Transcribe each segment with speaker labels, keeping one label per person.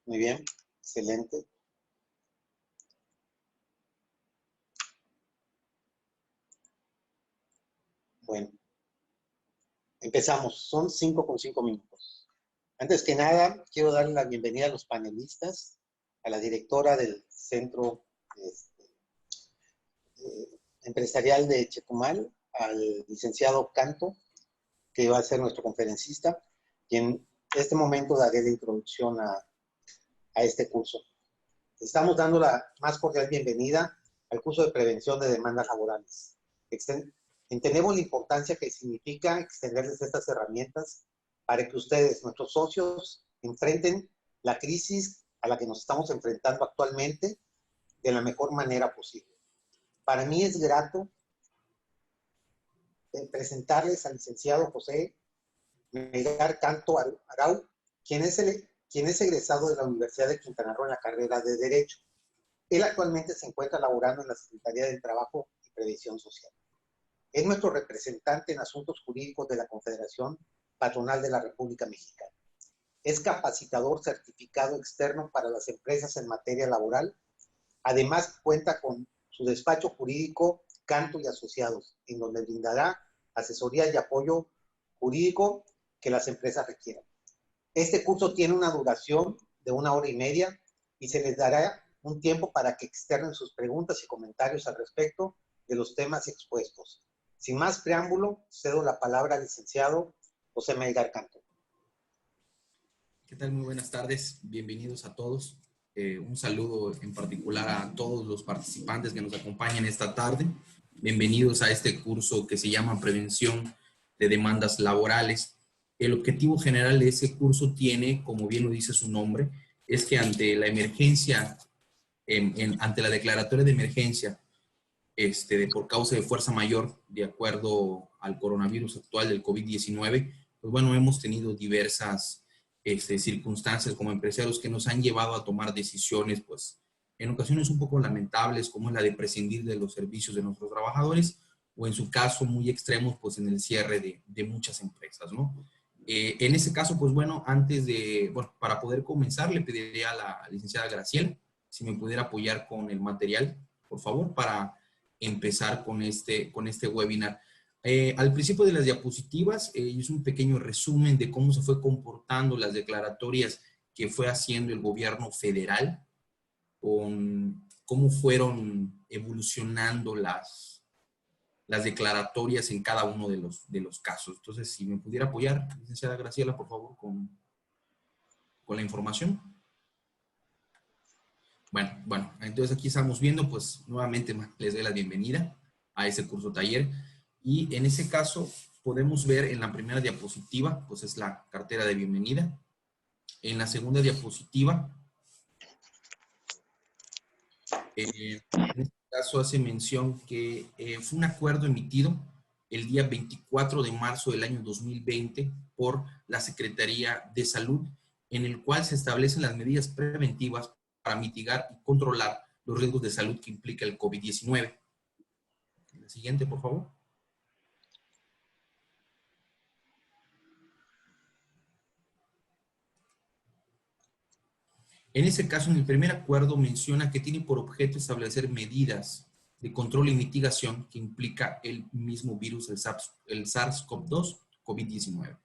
Speaker 1: Muy bien, excelente. Bueno, empezamos. Son 5 con 5 minutos. Antes que nada, quiero darle la bienvenida a los panelistas, a la directora del Centro Empresarial de Chetumal, al licenciado Canto, que va a ser nuestro conferencista, y en este momento daré la introducción a este curso. Estamos dando la más cordial bienvenida al curso de prevención de demandas laborales. Entendemos la importancia que significa extenderles estas herramientas para que ustedes, nuestros socios, enfrenten la crisis a la que nos estamos enfrentando actualmente de la mejor manera posible. Para mí es grato presentarles al licenciado José Melgar Canto Arau, quien es egresado de la Universidad de Quintana Roo en la carrera de Derecho. Él actualmente se encuentra laborando en la Secretaría del Trabajo y Previsión Social. Es nuestro representante en asuntos jurídicos de la Confederación Patronal de la República Mexicana. Es capacitador certificado externo para las empresas en materia laboral. Además, cuenta con su despacho jurídico Canto y Asociados, en donde brindará asesoría y apoyo jurídico que las empresas requieran. Este curso tiene una duración de 1 hora y media y se les dará un tiempo para que externen sus preguntas y comentarios al respecto de los temas expuestos. Sin más preámbulo, cedo la palabra al licenciado José Melgar Canto.
Speaker 2: ¿Qué tal? Muy buenas tardes. Bienvenidos a todos. Un saludo en particular a todos los participantes que nos acompañan esta tarde. Bienvenidos a este curso que se llama Prevención de Demandas Laborales. El objetivo general de ese curso tiene, como bien lo dice su nombre, es que ante la emergencia, ante la declaratoria de emergencia por causa de fuerza mayor, de acuerdo al coronavirus actual del COVID-19, pues bueno, hemos tenido diversas circunstancias como empresarios que nos han llevado a tomar decisiones, pues, en ocasiones un poco lamentables, como la de prescindir de los servicios de nuestros trabajadores, o en su caso muy extremos, pues en el cierre de muchas empresas, ¿no? En ese caso, pues bueno, para poder comenzar, le pediría a la licenciada Graciela si me pudiera apoyar con el material, por favor, para empezar con este webinar. Al principio de las diapositivas, hice un pequeño resumen de cómo se fue comportando las declaratorias que fue haciendo el gobierno federal, con cómo fueron evolucionando las declaratorias en cada uno de los casos. Entonces, si me pudiera apoyar, licenciada Graciela, por favor, con la información. Bueno, entonces aquí estamos viendo, pues nuevamente les doy la bienvenida a ese curso taller. Y en ese caso podemos ver en la primera diapositiva, pues es la cartera de bienvenida. En la segunda diapositiva, en este caso hace mención que fue un acuerdo emitido el día 24 de marzo del año 2020 por la Secretaría de Salud, en el cual se establecen las medidas preventivas para mitigar y controlar los riesgos de salud que implica el COVID-19. La siguiente, por favor. En ese caso, en el primer acuerdo menciona que tiene por objeto establecer medidas de control y mitigación que implica el mismo virus, el SARS-CoV-2, COVID-19.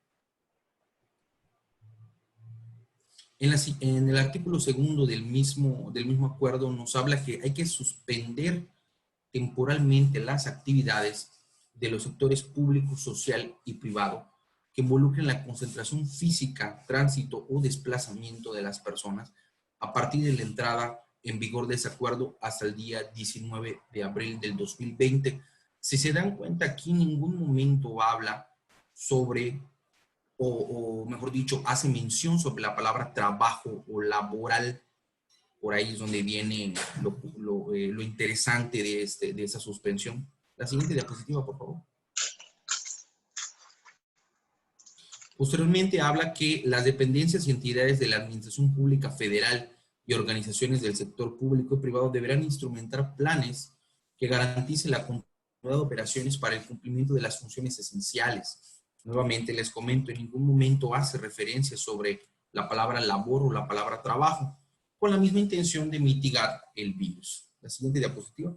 Speaker 2: En el artículo segundo del mismo acuerdo nos habla que hay que suspender temporalmente las actividades de los sectores público, social y privado que involucren la concentración física, tránsito o desplazamiento de las personas a partir de la entrada en vigor de ese acuerdo hasta el día 19 de abril del 2020. Si se dan cuenta, aquí en ningún momento habla sobre, o mejor dicho, hace mención sobre la palabra trabajo o laboral. Por ahí es donde viene lo interesante de esa suspensión. La siguiente diapositiva, por favor. Posteriormente habla que las dependencias y entidades de la Administración Pública Federal y organizaciones del sector público y privado deberán instrumentar planes que garanticen la continuidad de operaciones para el cumplimiento de las funciones esenciales. Nuevamente les comento, en ningún momento hace referencia sobre la palabra labor o la palabra trabajo, con la misma intención de mitigar el virus. La siguiente diapositiva.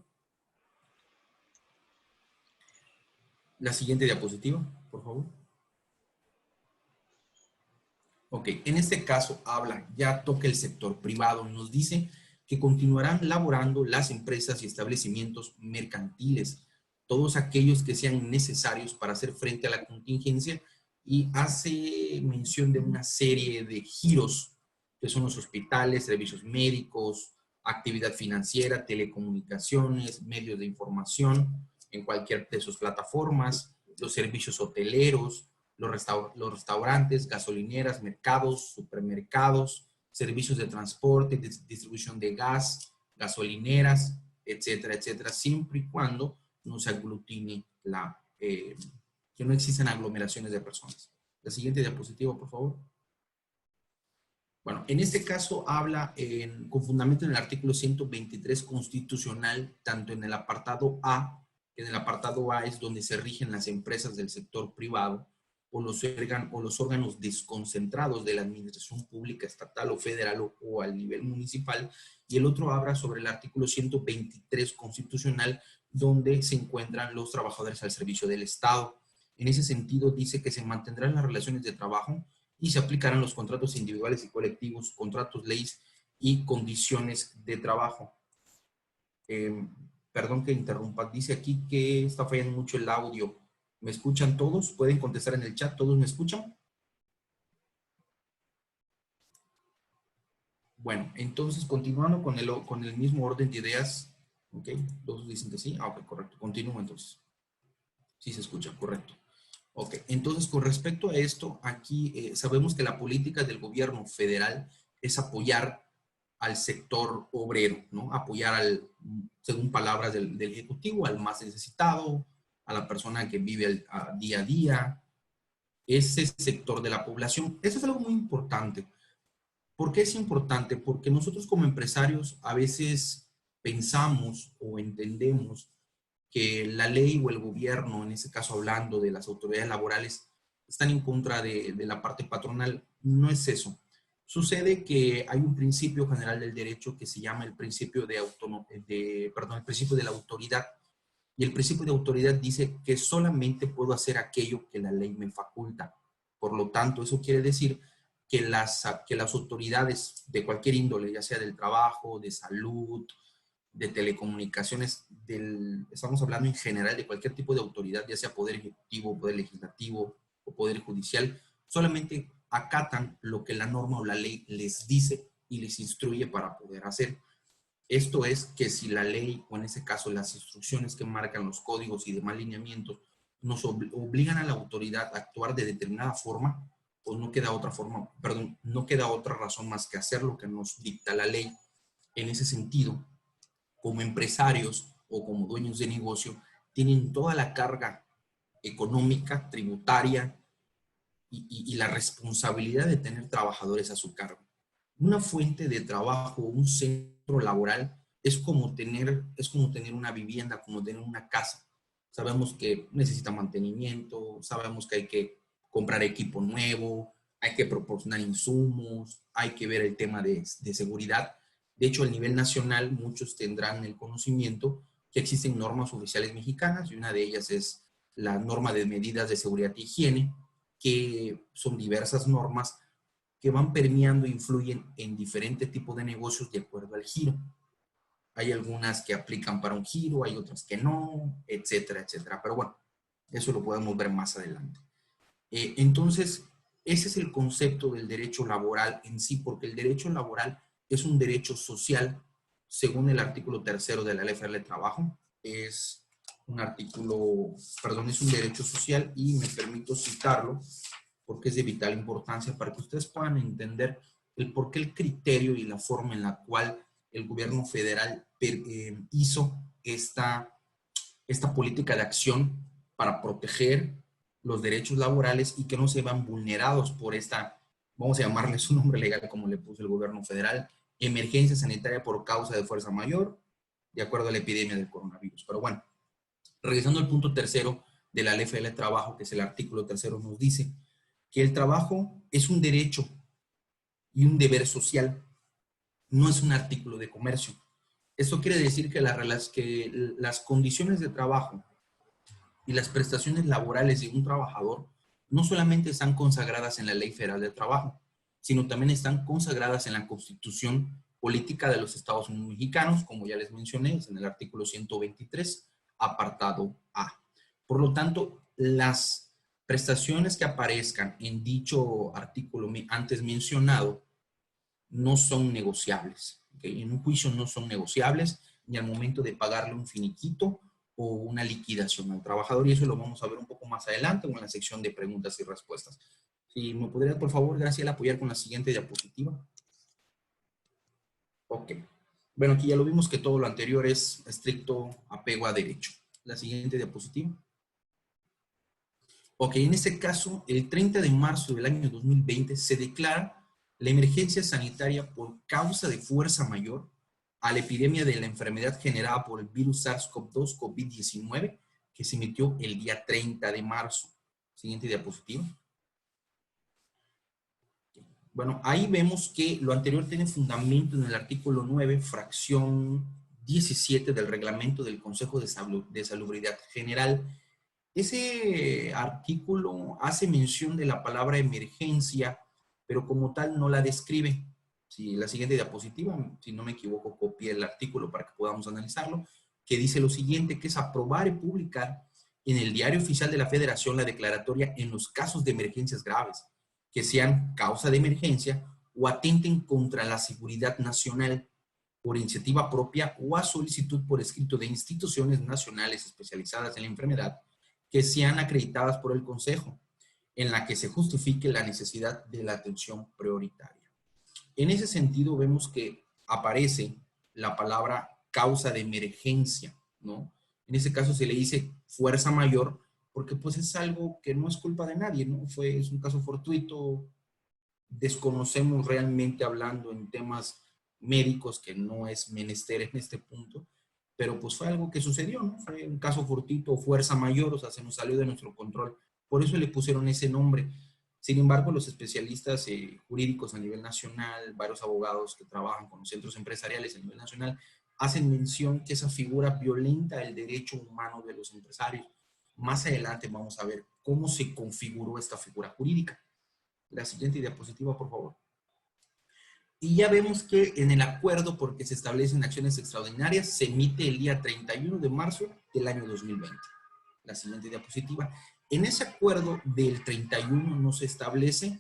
Speaker 2: La siguiente diapositiva, por favor. Ok, en este caso ya toca el sector privado, nos dice que continuarán laborando las empresas y establecimientos mercantiles, todos aquellos que sean necesarios para hacer frente a la contingencia, y hace mención de una serie de giros que son los hospitales, servicios médicos, actividad financiera, telecomunicaciones, medios de información en cualquier de sus plataformas, los servicios hoteleros, los restaurantes, gasolineras, mercados, supermercados, servicios de transporte, distribución de gas, gasolineras, etcétera, etcétera, siempre y cuando no se aglutine que no existan aglomeraciones de personas. La siguiente diapositiva, por favor. Bueno, en este caso habla con fundamento en el artículo 123 constitucional, tanto en el apartado A, que en el apartado A es donde se rigen las empresas del sector privado, o los órganos desconcentrados de la administración pública estatal o federal o al nivel municipal, y el otro habla sobre el artículo 123 constitucional, donde se encuentran los trabajadores al servicio del Estado. En ese sentido, dice que se mantendrán las relaciones de trabajo y se aplicarán los contratos individuales y colectivos, contratos, leyes y condiciones de trabajo. Perdón que interrumpa, dice aquí que está fallando mucho el audio. ¿Me escuchan todos? ¿Pueden contestar en el chat? ¿Todos me escuchan? Bueno, entonces continuando con el mismo orden de ideas. Ok, todos dicen que sí. Ah, ok, correcto. Continúo entonces. Sí se escucha, correcto. Ok, entonces con respecto a esto, aquí sabemos que la política del gobierno federal es apoyar al sector obrero, ¿no? Apoyar según palabras del Ejecutivo, al más necesitado, a la persona que vive día a día, ese sector de la población. Eso es algo muy importante. ¿Por qué es importante? Porque nosotros como empresarios a veces pensamos o entendemos que la ley o el gobierno, en este caso hablando de las autoridades laborales, están en contra de la parte patronal. No es eso. Sucede que hay un principio general del derecho que se llama el principio el principio de la autoridad. Y el principio de autoridad dice que solamente puedo hacer aquello que la ley me faculta. Por lo tanto, eso quiere decir que las autoridades de cualquier índole, ya sea del trabajo, de salud, de telecomunicaciones, estamos hablando en general de cualquier tipo de autoridad, ya sea poder ejecutivo, poder legislativo o poder judicial, solamente acatan lo que la norma o la ley les dice y les instruye para poder hacer. Esto es que si la ley, o en ese caso las instrucciones que marcan los códigos y demás lineamientos, nos obligan a la autoridad a actuar de determinada forma, pues no queda no queda otra razón más que hacer lo que nos dicta la ley. En ese sentido, como empresarios o como dueños de negocio, tienen toda la carga económica, tributaria y la responsabilidad de tener trabajadores a su cargo. Una fuente de trabajo, un centro laboral, es como tener una vivienda, como tener una casa. Sabemos que necesita mantenimiento, sabemos que hay que comprar equipo nuevo, hay que proporcionar insumos, hay que ver el tema de seguridad. De hecho, a nivel nacional, muchos tendrán el conocimiento que existen normas oficiales mexicanas, y una de ellas es la norma de medidas de seguridad e higiene, que son diversas normas que van permeando e influyen en diferentes tipos de negocios de acuerdo al giro. Hay algunas que aplican para un giro, hay otras que no, etcétera, etcétera. Pero bueno, eso lo podemos ver más adelante. Entonces, ese es el concepto del derecho laboral en sí, porque el derecho laboral es un derecho social, según el artículo 3 de la Ley Federal de Trabajo. Es un derecho social, y me permito citarlo porque es de vital importancia para que ustedes puedan entender el por qué el criterio y la forma en la cual el gobierno federal hizo esta política de acción para proteger los derechos laborales y que no se vean vulnerados por vamos a llamarle su nombre legal como le puso el gobierno federal, emergencia sanitaria por causa de fuerza mayor, de acuerdo a la epidemia del coronavirus. Pero bueno, regresando al punto 3 de la Ley Federal de Trabajo, que es el artículo 3, nos dice que el trabajo es un derecho y un deber social. No es un artículo de comercio. Esto quiere decir que las condiciones de trabajo y las prestaciones laborales de un trabajador no solamente están consagradas en la Ley Federal del Trabajo, sino también están consagradas en la Constitución Política de los Estados Unidos Mexicanos, como ya les mencioné, es en el artículo 123, apartado A. Por lo tanto, las prestaciones que aparezcan en dicho artículo antes mencionado no son negociables. ¿Okay? En un juicio no son negociables ni al momento de pagarle un finiquito o una liquidación al trabajador, y eso lo vamos a ver un poco más adelante o en la sección de preguntas y respuestas. Si me podría, por favor, Graciela, apoyar con la siguiente diapositiva. Ok. Bueno, aquí ya lo vimos que todo lo anterior es estricto apego a derecho. La siguiente diapositiva. Ok, en este caso, el 30 de marzo del año 2020 se declara la emergencia sanitaria por causa de fuerza mayor a la epidemia de la enfermedad generada por el virus SARS-CoV-2 COVID-19 que se emitió el día 30 de marzo. Siguiente diapositiva. Bueno, ahí vemos que lo anterior tiene fundamento en el artículo 9, fracción 17 del reglamento del Consejo de Salubridad General. Ese artículo hace mención de la palabra emergencia, pero como tal no la describe. Si la siguiente diapositiva, si no me equivoco, copié el artículo para que podamos analizarlo, que dice lo siguiente, que es aprobar y publicar en el Diario Oficial de la Federación la declaratoria en los casos de emergencias graves, que sean causa de emergencia o atenten contra la seguridad nacional por iniciativa propia o a solicitud por escrito de instituciones nacionales especializadas en la enfermedad que sean acreditadas por el Consejo, en la que se justifique la necesidad de la atención prioritaria. En ese sentido, vemos que aparece la palabra causa de emergencia, ¿no? En ese caso se le dice fuerza mayor, porque pues es algo que no es culpa de nadie, ¿no? Es un caso fortuito, desconocemos realmente hablando en temas médicos, que no es menester en este punto, pero pues fue algo que sucedió, ¿no? Fue un caso fortuito, fuerza mayor, o sea, se nos salió de nuestro control. Por eso le pusieron ese nombre. Sin embargo, los especialistas jurídicos a nivel nacional, varios abogados que trabajan con los centros empresariales a nivel nacional, hacen mención que esa figura violenta el derecho humano de los empresarios. Más adelante vamos a ver cómo se configuró esta figura jurídica. La siguiente diapositiva, por favor. Y ya vemos que en el acuerdo porque se establecen acciones extraordinarias se emite el día 31 de marzo del año 2020. La siguiente diapositiva. En ese acuerdo del 31 nos establece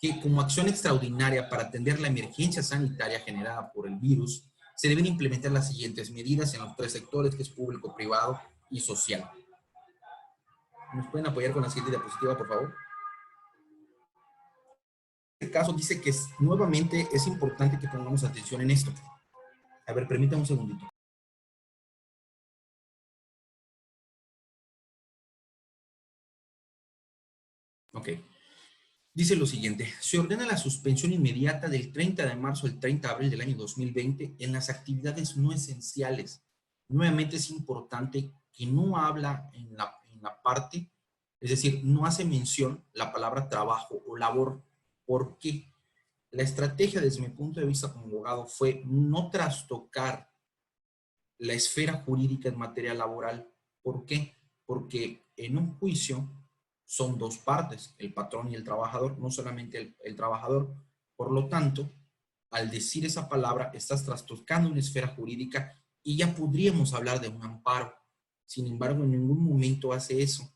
Speaker 2: que como acción extraordinaria para atender la emergencia sanitaria generada por el virus, se deben implementar las siguientes medidas en los tres sectores, que es público, privado y social. ¿Nos pueden apoyar con la siguiente diapositiva, por favor? En este caso dice que nuevamente es importante que pongamos atención en esto. A ver, permítame un segundito. Ok. Dice lo siguiente, se ordena la suspensión inmediata del 30 de marzo al 30 de abril del año 2020 en las actividades no esenciales. Nuevamente es importante que no habla en la parte, es decir, no hace mención la palabra trabajo o labor. ¿Por qué? La estrategia desde mi punto de vista como abogado fue no trastocar la esfera jurídica en materia laboral. ¿Por qué? Porque en un juicio son dos partes, el patrón y el trabajador, no solamente el trabajador. Por lo tanto, al decir esa palabra, estás trastocando una esfera jurídica y ya podríamos hablar de un amparo. Sin embargo, en ningún momento hace eso.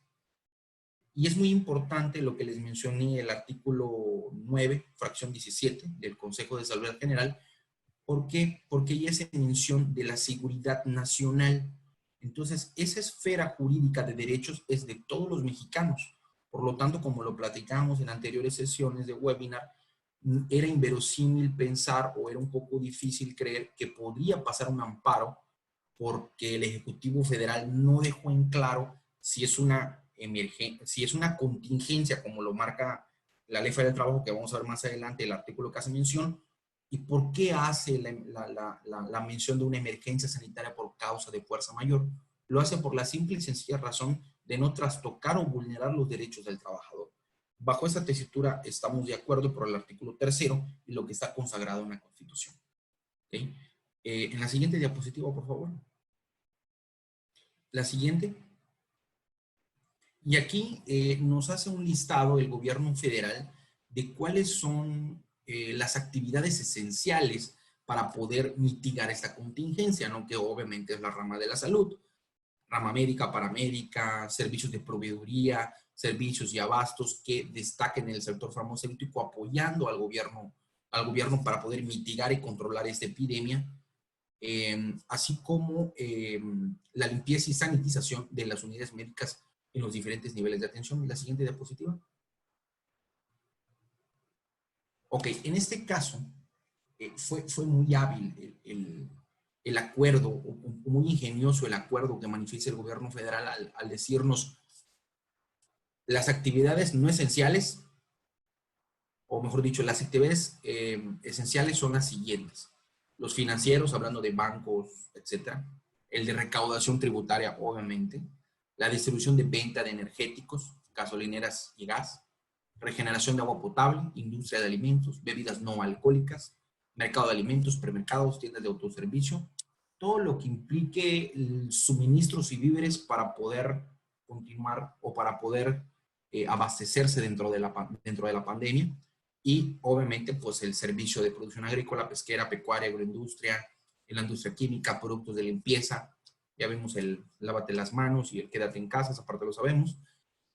Speaker 2: Y es muy importante lo que les mencioné, el artículo 9, fracción 17 del Consejo de Salud General. ¿Por qué? Porque ya se mención de la seguridad nacional. Entonces, esa esfera jurídica de derechos es de todos los mexicanos. Por lo tanto, como lo platicamos en anteriores sesiones de webinar, era inverosímil pensar o era un poco difícil creer que podría pasar un amparo porque el Ejecutivo Federal no dejó en claro si es una si es una contingencia, como lo marca la Ley Federal del Trabajo, que vamos a ver más adelante, el artículo que hace mención, y por qué hace la mención de una emergencia sanitaria por causa de fuerza mayor. Lo hace por la simple y sencilla razón de no trastocar o vulnerar los derechos del trabajador. Bajo esta tesitura estamos de acuerdo por el artículo 3º y lo que está consagrado en la Constitución. ¿Okay? En la siguiente diapositiva, por favor. La siguiente. Y aquí nos hace un listado el gobierno federal de cuáles son las actividades esenciales para poder mitigar esta contingencia, ¿no? Que obviamente es la rama de la salud, rama médica, paramédica, servicios de proveeduría, servicios y abastos que destaquen en el sector farmacéutico apoyando al gobierno para poder mitigar y controlar esta epidemia, así como la limpieza y sanitización de las unidades médicas en los diferentes niveles de atención. La siguiente diapositiva. Ok, en este caso fue muy hábil el acuerdo, muy ingenioso el acuerdo que manifiesta el gobierno federal al decirnos las actividades no esenciales, o mejor dicho, las actividades esenciales son las siguientes. Los financieros, hablando de bancos, etcétera. El de recaudación tributaria, obviamente. La distribución de venta de energéticos, gasolineras y gas. Regeneración de agua potable, industria de alimentos, bebidas no alcohólicas, mercado de alimentos, supermercados, tiendas de autoservicio. Todo lo que implique suministros y víveres para poder continuar o para poder abastecerse dentro de la pandemia. Y obviamente pues el servicio de producción agrícola, pesquera, pecuaria, agroindustria, en la industria química, productos de limpieza, ya vimos el lávate las manos y el quédate en casa, esa parte lo sabemos,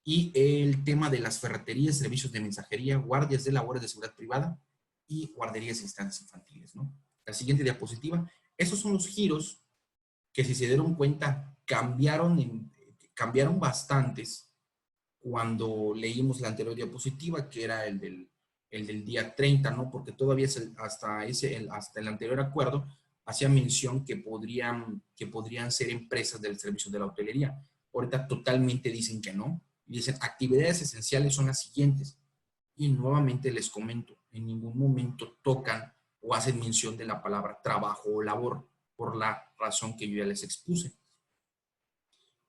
Speaker 2: y el tema de las ferreterías, servicios de mensajería, guardias de labores de seguridad privada y guarderías e instancias infantiles, ¿no? La siguiente diapositiva, esos son los giros que si se dieron cuenta cambiaron bastantes cuando leímos la anterior diapositiva, que era el del día 30, ¿no? Porque todavía hasta el anterior acuerdo hacía mención que podrían ser empresas del servicio de la hotelería. Ahorita totalmente dicen que no. Dicen, actividades esenciales son las siguientes. Y nuevamente les comento, en ningún momento tocan o hacen mención de la palabra trabajo o labor, por la razón que yo ya les expuse.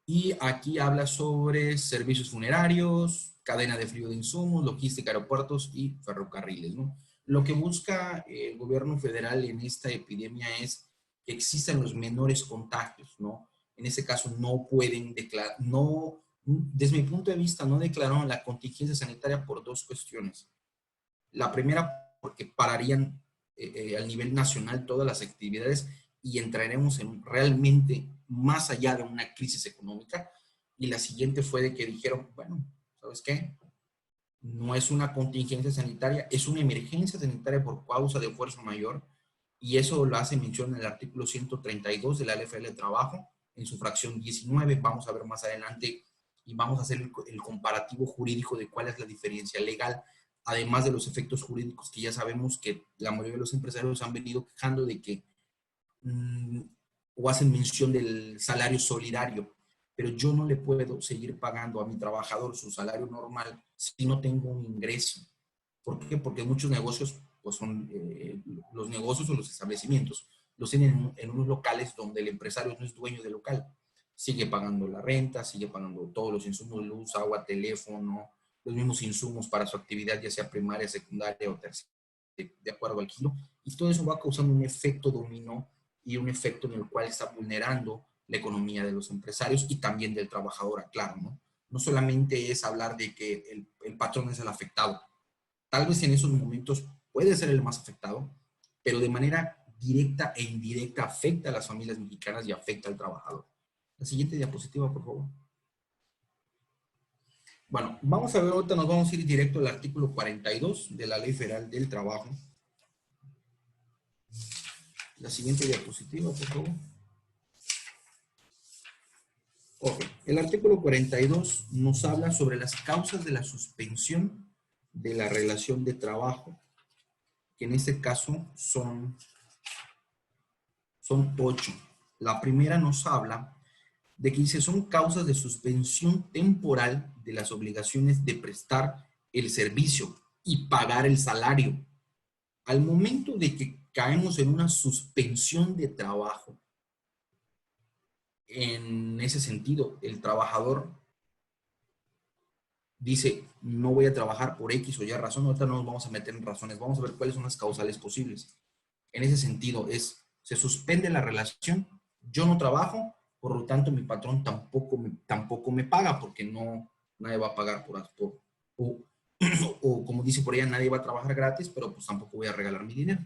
Speaker 2: Y aquí habla sobre servicios funerarios, cadena de frío de insumos, logística, aeropuertos y ferrocarriles, ¿no? Lo que busca el gobierno federal en esta epidemia es que existan los menores contagios, ¿no? En ese caso no pueden declarar, no, desde mi punto de vista, no declararon la contingencia sanitaria por dos cuestiones. La primera, porque pararían al nivel nacional todas las actividades y entraremos en realmente más allá de una crisis económica. Y la siguiente fue de que dijeron, bueno, ¿sabes qué? No es una contingencia sanitaria, es una emergencia sanitaria por causa de fuerza mayor, y eso lo hace mención en el artículo 132 de la LFL de Trabajo, en su fracción 19. Vamos a ver más adelante y vamos a hacer el comparativo jurídico de cuál es la diferencia legal, además de los efectos jurídicos que ya sabemos que la mayoría de los empresarios han venido quejando de que o hacen mención del salario solidario, pero yo no le puedo seguir pagando a mi trabajador su salario normal si no tengo un ingreso. ¿Por qué? Porque muchos negocios, pues son los negocios o los establecimientos, los tienen en unos locales donde el empresario no es dueño del local. Sigue pagando la renta, sigue pagando todos los insumos, luz, agua, teléfono, los mismos insumos para su actividad, ya sea primaria, secundaria o terciaria, de acuerdo al kilo. Y todo eso va causando un efecto dominó y un efecto en el cual está vulnerando la economía de los empresarios y también del trabajador, claro, ¿no? No solamente es hablar de que el patrón es el afectado. Tal vez en esos momentos puede ser el más afectado, pero de manera directa e indirecta afecta a las familias mexicanas y afecta al trabajador. La siguiente diapositiva, por favor. Bueno, vamos a ver, ahorita nos vamos a ir directo al artículo 42 de la Ley Federal del Trabajo. La siguiente diapositiva, por favor. Ok, el artículo 42 nos habla sobre las causas de la suspensión de la relación de trabajo, que en este caso son 8. La primera nos habla de que dice, son causas de suspensión temporal de las obligaciones de prestar el servicio y pagar el salario. Al momento de que caemos en una suspensión de trabajo, en ese sentido, el trabajador dice, no voy a trabajar por X o Y razón, ahorita no nos vamos a meter en razones, vamos a ver cuáles son las causales posibles. En ese sentido, se suspende la relación, yo no trabajo, por lo tanto mi patrón tampoco me paga, porque nadie va a pagar o, o como dice por allá, nadie va a trabajar gratis, pero pues tampoco voy a regalar mi dinero.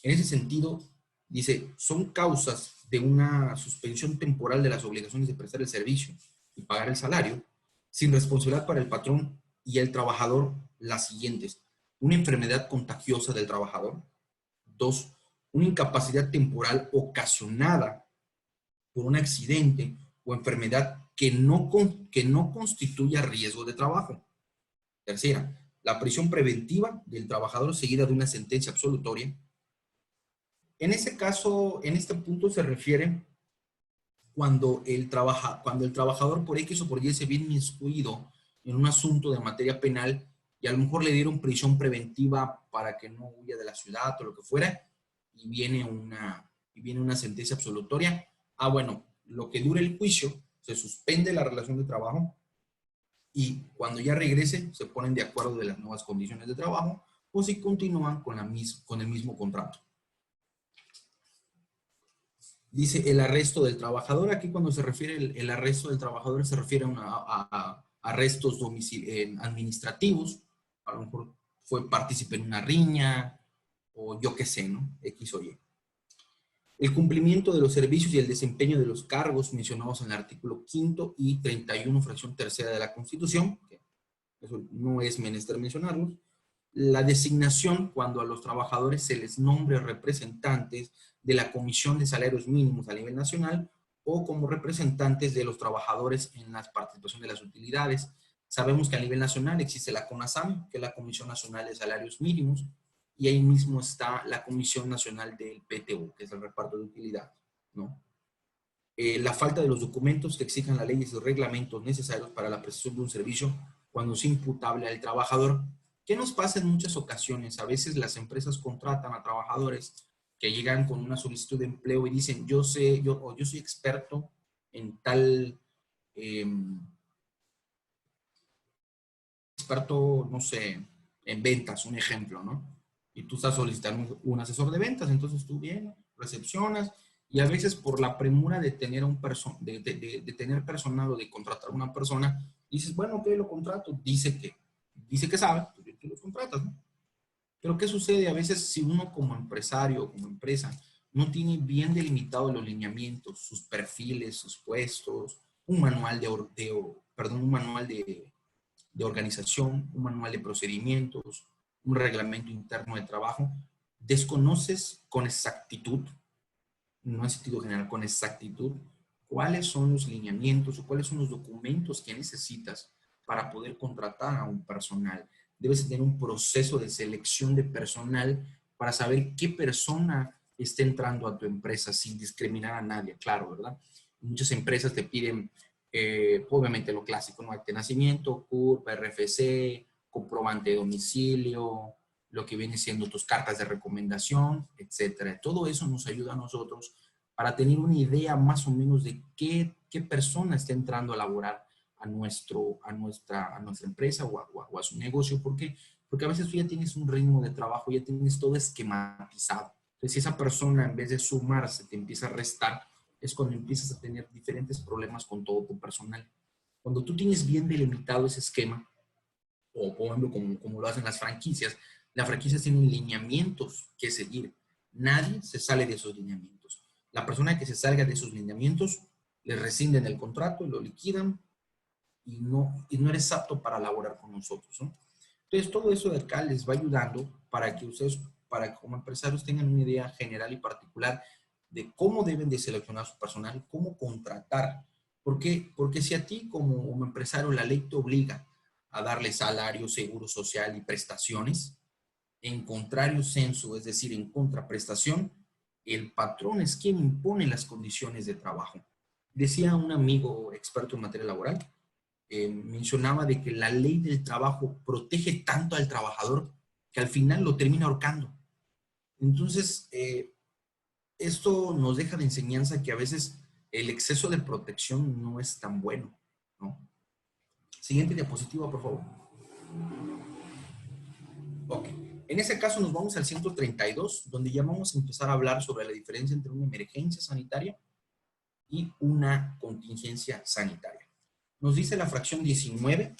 Speaker 2: En ese sentido, dice, son causas de una suspensión temporal de las obligaciones de prestar el servicio y pagar el salario, sin responsabilidad para el patrón y el trabajador, las siguientes: una enfermedad contagiosa del trabajador; dos, una incapacidad temporal ocasionada por un accidente o enfermedad que no constituya riesgo de trabajo; tercera, la prisión preventiva del trabajador seguida de una sentencia absolutoria. En ese caso, en este punto se refiere cuando el trabajador por X o por Y se ve inmiscuido en un asunto de materia penal y a lo mejor le dieron prisión preventiva para que no huya de la ciudad o lo que fuera, y viene una sentencia absolutoria. Bueno, lo que dure el juicio, se suspende la relación de trabajo y cuando ya regrese se ponen de acuerdo de las nuevas condiciones de trabajo o si continúan con el mismo contrato. Dice el arresto del trabajador. Aquí cuando se refiere el arresto del trabajador se refiere a arrestos administrativos. A lo mejor fue partícipe en una riña o yo qué sé, ¿no? X o Y. El cumplimiento de los servicios y el desempeño de los cargos mencionados en el artículo 5º y 31, fracción tercera de la Constitución, que eso no es menester mencionarlos. La designación cuando a los trabajadores se les nombre representantes de la Comisión de Salarios Mínimos a nivel nacional o como representantes de los trabajadores en la participación de las utilidades. Sabemos que a nivel nacional existe la CONASAM, que es la Comisión Nacional de Salarios Mínimos, y ahí mismo está la Comisión Nacional del PTU, que es el reparto de utilidades, ¿no? La falta de los documentos que exijan las leyes y reglamentos necesarios para la prestación de un servicio cuando es imputable al trabajador. ¿Qué nos pasa en muchas ocasiones? A veces las empresas contratan a trabajadores que llegan con una solicitud de empleo y dicen, yo soy experto en tal, no sé, en ventas, un ejemplo, ¿no? Y tú estás solicitando un asesor de ventas, entonces tú vienes, recepcionas, y a veces por la premura de tener de tener personal o de contratar a una persona, dices, bueno, ok, lo contrato, dice que sabe, pues tú lo contratas, ¿no? Pero ¿qué sucede? A veces si uno como empresario o como empresa no tiene bien delimitado los lineamientos, sus perfiles, sus puestos, un manual de organización, un manual de procedimientos, un reglamento interno de trabajo, desconoces con exactitud, no en sentido general, con exactitud, cuáles son los lineamientos o cuáles son los documentos que necesitas para poder contratar a un personal. Debes tener un proceso de selección de personal para saber qué persona está entrando a tu empresa sin discriminar a nadie, claro, ¿verdad? Muchas empresas te piden, obviamente lo clásico, ¿no? Acta de nacimiento, CURP, RFC, comprobante de domicilio, lo que viene siendo tus cartas de recomendación, etcétera. Todo eso nos ayuda a nosotros para tener una idea más o menos de qué persona está entrando a laborar a nuestra empresa o a su negocio. ¿Por qué? Porque a veces tú ya tienes un ritmo de trabajo, ya tienes todo esquematizado. Entonces, si esa persona en vez de sumarse te empieza a restar, es cuando empiezas a tener diferentes problemas con todo tu personal. Cuando tú tienes bien delimitado ese esquema, o por ejemplo, como lo hacen las franquicias tienen lineamientos que seguir. Nadie se sale de esos lineamientos. La persona que se salga de esos lineamientos, le rescinden el contrato, lo liquidan y no eres apto para laborar con nosotros, ¿no? Entonces, todo eso de acá les va ayudando para que ustedes, para que como empresarios tengan una idea general y particular de cómo deben de seleccionar su personal, cómo contratar. ¿Por qué? Porque si a ti como empresario la ley te obliga a darle salario, seguro social y prestaciones, en contrario censo, es decir, en contraprestación, el patrón es quien impone las condiciones de trabajo. Decía un amigo experto en materia laboral, mencionaba de que la ley del trabajo protege tanto al trabajador que al final lo termina ahorcando. Entonces, esto nos deja de enseñanza que a veces el exceso de protección no es tan bueno, ¿no? Siguiente diapositiva, por favor. Ok. En ese caso nos vamos al 132, donde ya vamos a empezar a hablar sobre la diferencia entre una emergencia sanitaria y una contingencia sanitaria. Nos dice la fracción 19.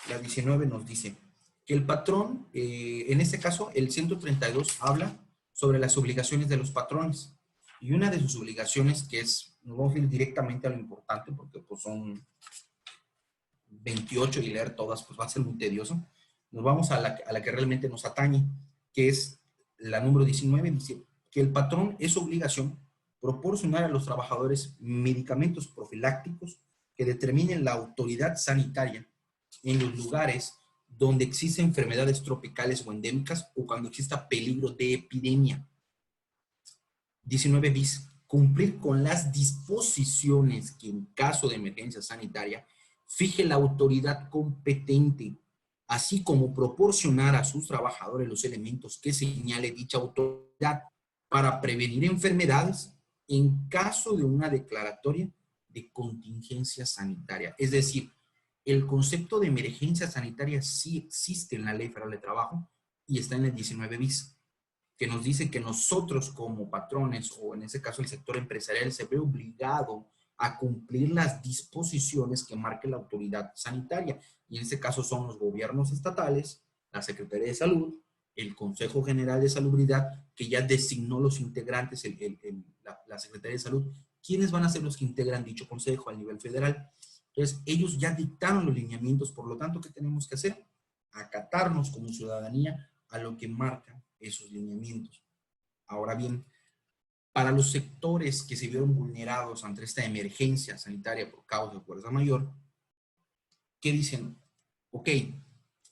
Speaker 2: La 19 nos dice que el patrón, en este caso, el 132 habla sobre las obligaciones de los patrones. Y una de sus obligaciones, que es, nos vamos a ir directamente a lo importante, porque pues son 28 y leer todas pues va a ser muy tedioso. Nos vamos a la que realmente nos atañe, que es la número 19, dice que el patrón es obligación proporcionar a los trabajadores medicamentos profilácticos que determinen la autoridad sanitaria en los lugares donde existen enfermedades tropicales o endémicas o cuando exista peligro de epidemia. 19 bis, cumplir con las disposiciones que en caso de emergencia sanitaria fije la autoridad competente, así como proporcionar a sus trabajadores los elementos que señale dicha autoridad para prevenir enfermedades en caso de una declaratoria de contingencia sanitaria. Es decir, el concepto de emergencia sanitaria sí existe en la Ley Federal de Trabajo y está en el 19 bis, que nos dice que nosotros como patrones, o en ese caso el sector empresarial, se ve obligado a cumplir las disposiciones que marque la autoridad sanitaria. Y en este caso son los gobiernos estatales, la Secretaría de Salud, el Consejo General de Salubridad, que ya designó los integrantes, la Secretaría de Salud, ¿quiénes van a ser los que integran dicho consejo a nivel federal? Entonces, ellos ya dictaron los lineamientos, por lo tanto, ¿qué tenemos que hacer? Acatarnos como ciudadanía a lo que marca esos lineamientos. Ahora bien, para los sectores que se vieron vulnerados ante esta emergencia sanitaria por causa de fuerza mayor, ¿qué dicen? Ok,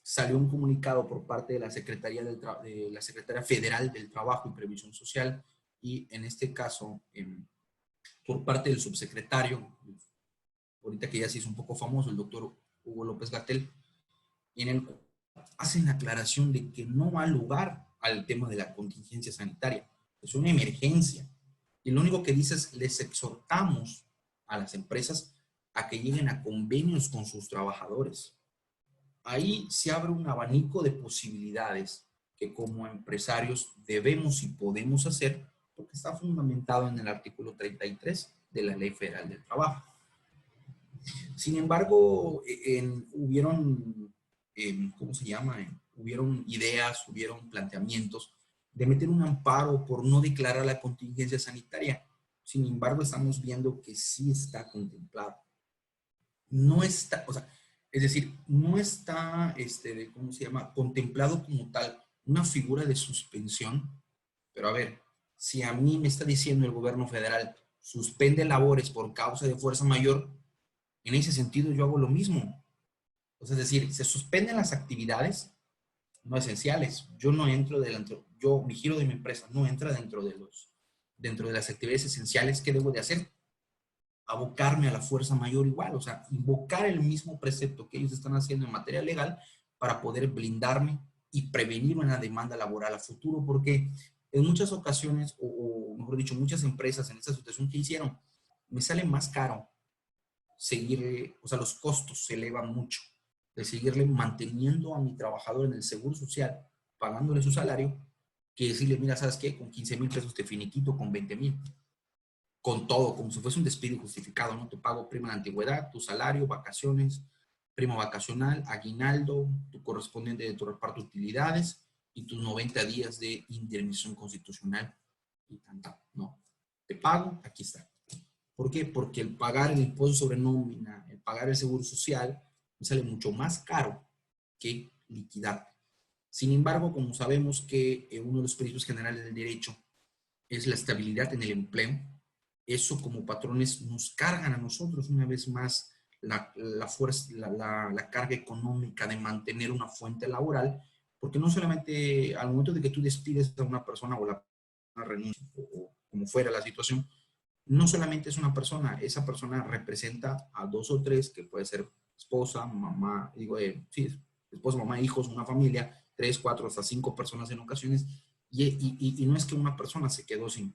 Speaker 2: salió un comunicado por parte de la Secretaría Federal del Trabajo y Previsión Social y en este caso por parte del subsecretario, ahorita que ya se hizo un poco famoso, el doctor Hugo López-Gatell, en el cual hacen la aclaración de que no va lugar al tema de la contingencia sanitaria. Es una emergencia. Y lo único que dice es, les exhortamos a las empresas a que lleguen a convenios con sus trabajadores. Ahí se abre un abanico de posibilidades que como empresarios debemos y podemos hacer, porque está fundamentado en el artículo 33 de la Ley Federal del Trabajo. Sin embargo, hubieron, ¿cómo se llama? Hubieron ideas, hubieron planteamientos de meter un amparo por no declarar la contingencia sanitaria. Sin embargo, estamos viendo que sí está contemplado. No está, o sea, es decir, no está, ¿cómo se llama? Contemplado como tal una figura de suspensión. Pero a ver, si a mí me está diciendo el gobierno federal, suspende labores por causa de fuerza mayor, en ese sentido yo hago lo mismo. Es decir, se suspenden las actividades no esenciales. Yo no entro mi giro de mi empresa no entra dentro de las actividades esenciales. ¿Qué debo de hacer? Abocarme a la fuerza mayor igual, o sea, invocar el mismo precepto que ellos están haciendo en materia legal para poder blindarme y prevenir una demanda laboral a futuro, porque en muchas ocasiones, o mejor dicho, muchas empresas en esta situación que hicieron, me sale más caro seguir, o sea, los costos se elevan mucho, de seguirle manteniendo a mi trabajador en el seguro social, pagándole su salario, que decirle, mira, ¿sabes qué? Con 15,000 pesos te finiquito, con 20,000. Con todo, como si fuese un despido justificado, ¿no? Te pago prima de antigüedad, tu salario, vacaciones, prima vacacional, aguinaldo, tu correspondiente de tu reparto de utilidades y tus 90 días de indemnización constitucional y tanta, ¿no? Te pago, aquí está. ¿Por qué? Porque el pagar el impuesto sobre nómina, el pagar el seguro social, me sale mucho más caro que liquidar. Sin embargo, como sabemos que uno de los principios generales del derecho es la estabilidad en el empleo, eso como patrones nos cargan a nosotros una vez más la carga económica de mantener una fuente laboral, porque no solamente al momento de que tú despides a una persona o la renuncia o como fuera la situación, no solamente es una persona, esa persona representa a 2 o 3, que puede ser esposa, mamá, sí, esposa, mamá, hijos, una familia, 3, 4, hasta 5 personas en ocasiones, Y no es que una persona se quedó sin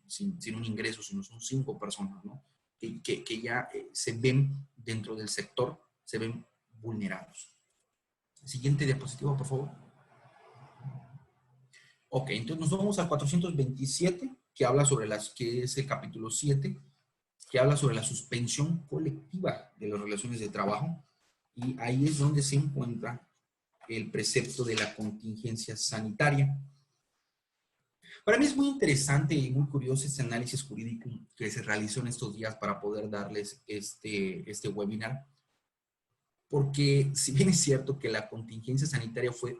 Speaker 2: un ingreso, sino son 5 personas, ¿no? Que ya se ven dentro del sector, se ven vulnerados. Siguiente diapositiva, por favor. Ok, entonces nos vamos al 427, que habla sobre que es el capítulo 7, que habla sobre la suspensión colectiva de las relaciones de trabajo. Y ahí es donde se encuentra el precepto de la contingencia sanitaria. Para mí es muy interesante y muy curioso este análisis jurídico que se realizó en estos días para poder darles este webinar, porque si bien es cierto que la contingencia sanitaria fue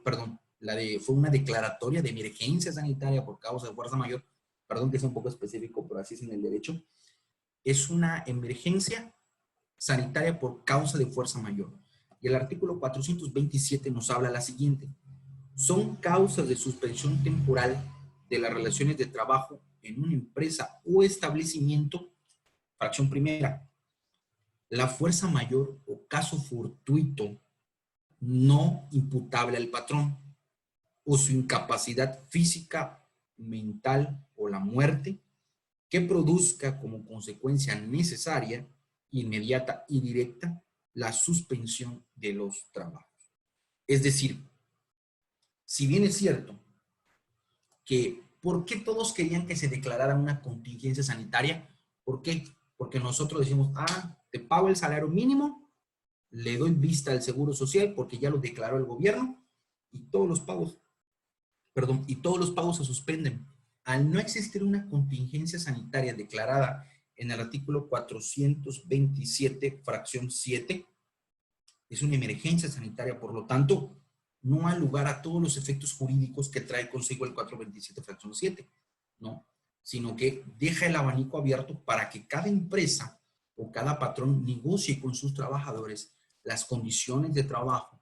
Speaker 2: una declaratoria de emergencia sanitaria por causa de fuerza mayor, perdón que sea un poco específico, pero así es en el derecho, es una emergencia sanitaria por causa de fuerza mayor. Y el artículo 427 nos habla la siguiente: son causas de suspensión temporal de las relaciones de trabajo en una empresa o establecimiento, fracción primera, la fuerza mayor o caso fortuito no imputable al patrón, o su incapacidad física, mental o la muerte, que produzca como consecuencia necesaria, inmediata y directa la suspensión de los trabajos. Es decir, si bien es cierto que ¿por qué todos querían que se declarara una contingencia sanitaria? ¿Por qué? Porque nosotros decimos, te pago el salario mínimo, le doy vista al seguro social porque ya lo declaró el gobierno y todos los pagos, se suspenden. Al no existir una contingencia sanitaria declarada en el artículo 427, fracción 7, es una emergencia sanitaria, por lo tanto, no ha lugar a todos los efectos jurídicos que trae consigo el 427, fracción 7, ¿no? Sino que deja el abanico abierto para que cada empresa o cada patrón negocie con sus trabajadores las condiciones de trabajo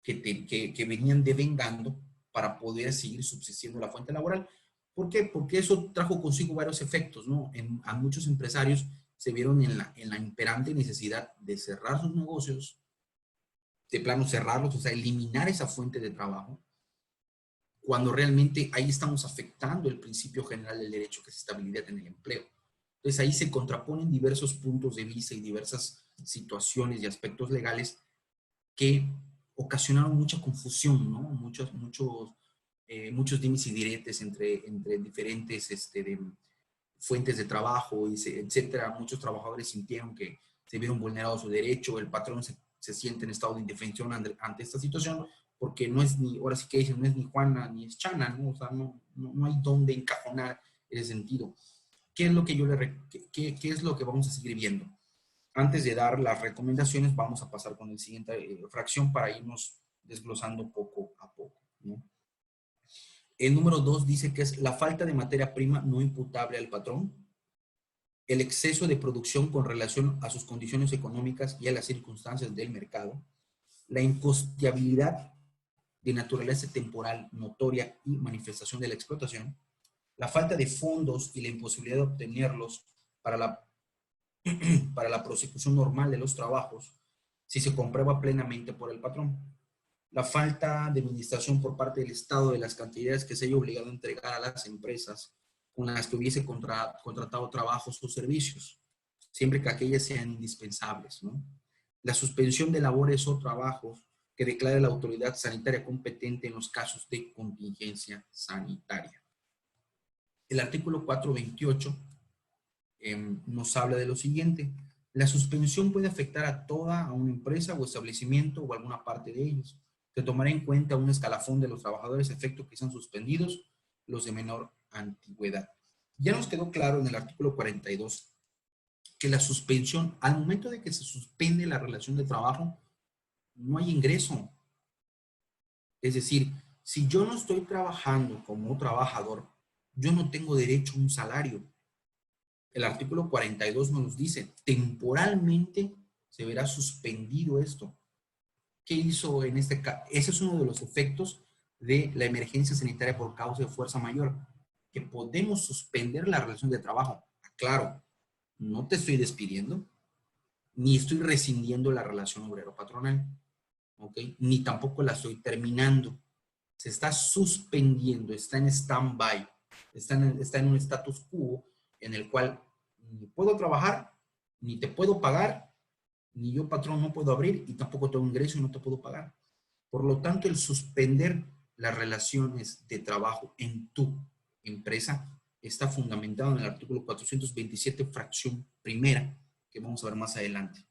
Speaker 2: que venían devengando para poder seguir subsistiendo la fuente laboral. ¿Por qué? Porque eso trajo consigo varios efectos, ¿no? A muchos empresarios se vieron en la imperante necesidad de cerrar sus negocios, de plano cerrarlos, o sea, eliminar esa fuente de trabajo, cuando realmente ahí estamos afectando el principio general del derecho, que es estabilidad en el empleo. Entonces ahí se contraponen diversos puntos de vista y diversas situaciones y aspectos legales que ocasionaron mucha confusión, ¿no? Muchos dimes y diretes entre diferentes fuentes de trabajo, etcétera. Muchos trabajadores sintieron que se vieron vulnerados su derecho, el patrón se siente en estado de indefensión ante esta situación, porque no es ni, ahora sí que dicen, no es ni Juana ni es Chana, ¿no? O sea, no hay dónde encajonar ese sentido. ¿Qué es lo que qué es lo que vamos a seguir viendo? Antes de dar las recomendaciones, vamos a pasar con el siguiente fracción para irnos desglosando poco a poco, ¿no? El número 2 dice que es la falta de materia prima no imputable al patrón, el exceso de producción con relación a sus condiciones económicas y a las circunstancias del mercado, la incosteabilidad de naturaleza temporal notoria y manifestación de la explotación, la falta de fondos y la imposibilidad de obtenerlos para la prosecución normal de los trabajos, si se comprueba plenamente por el patrón, la falta de administración por parte del Estado de las cantidades que se haya obligado a entregar a las empresas con las que hubiese contratado trabajos o servicios, siempre que aquellas sean indispensables, ¿no? La suspensión de labores o trabajos que declare la autoridad sanitaria competente en los casos de contingencia sanitaria. El artículo 428 nos habla de lo siguiente: la suspensión puede afectar a una empresa o establecimiento o alguna parte de ellos. Se tomará en cuenta un escalafón de los trabajadores, efecto que sean suspendidos los de menor antigüedad. Ya nos quedó claro en el artículo 42 que la suspensión, al momento de que se suspende la relación de trabajo, no hay ingreso. Es decir, si yo no estoy trabajando como trabajador, yo no tengo derecho a un salario. El artículo 42 nos dice, temporalmente se verá suspendido esto. ¿Qué hizo en este caso? Ese es uno de los efectos de la emergencia sanitaria por causa de fuerza mayor, que podemos suspender la relación de trabajo. Claro, no te estoy despidiendo, ni estoy rescindiendo la relación obrero-patronal, ¿ok? Ni tampoco la estoy terminando. se está suspendiendo, está en stand-by, está en un status quo en el cual ni puedo trabajar, ni te puedo pagar, ni yo, patrón, no puedo abrir y tampoco tengo ingreso y no te puedo pagar. Por lo tanto, el suspender las relaciones de trabajo en tu empresa está fundamentado en el artículo 427, fracción primera, que vamos a ver más adelante.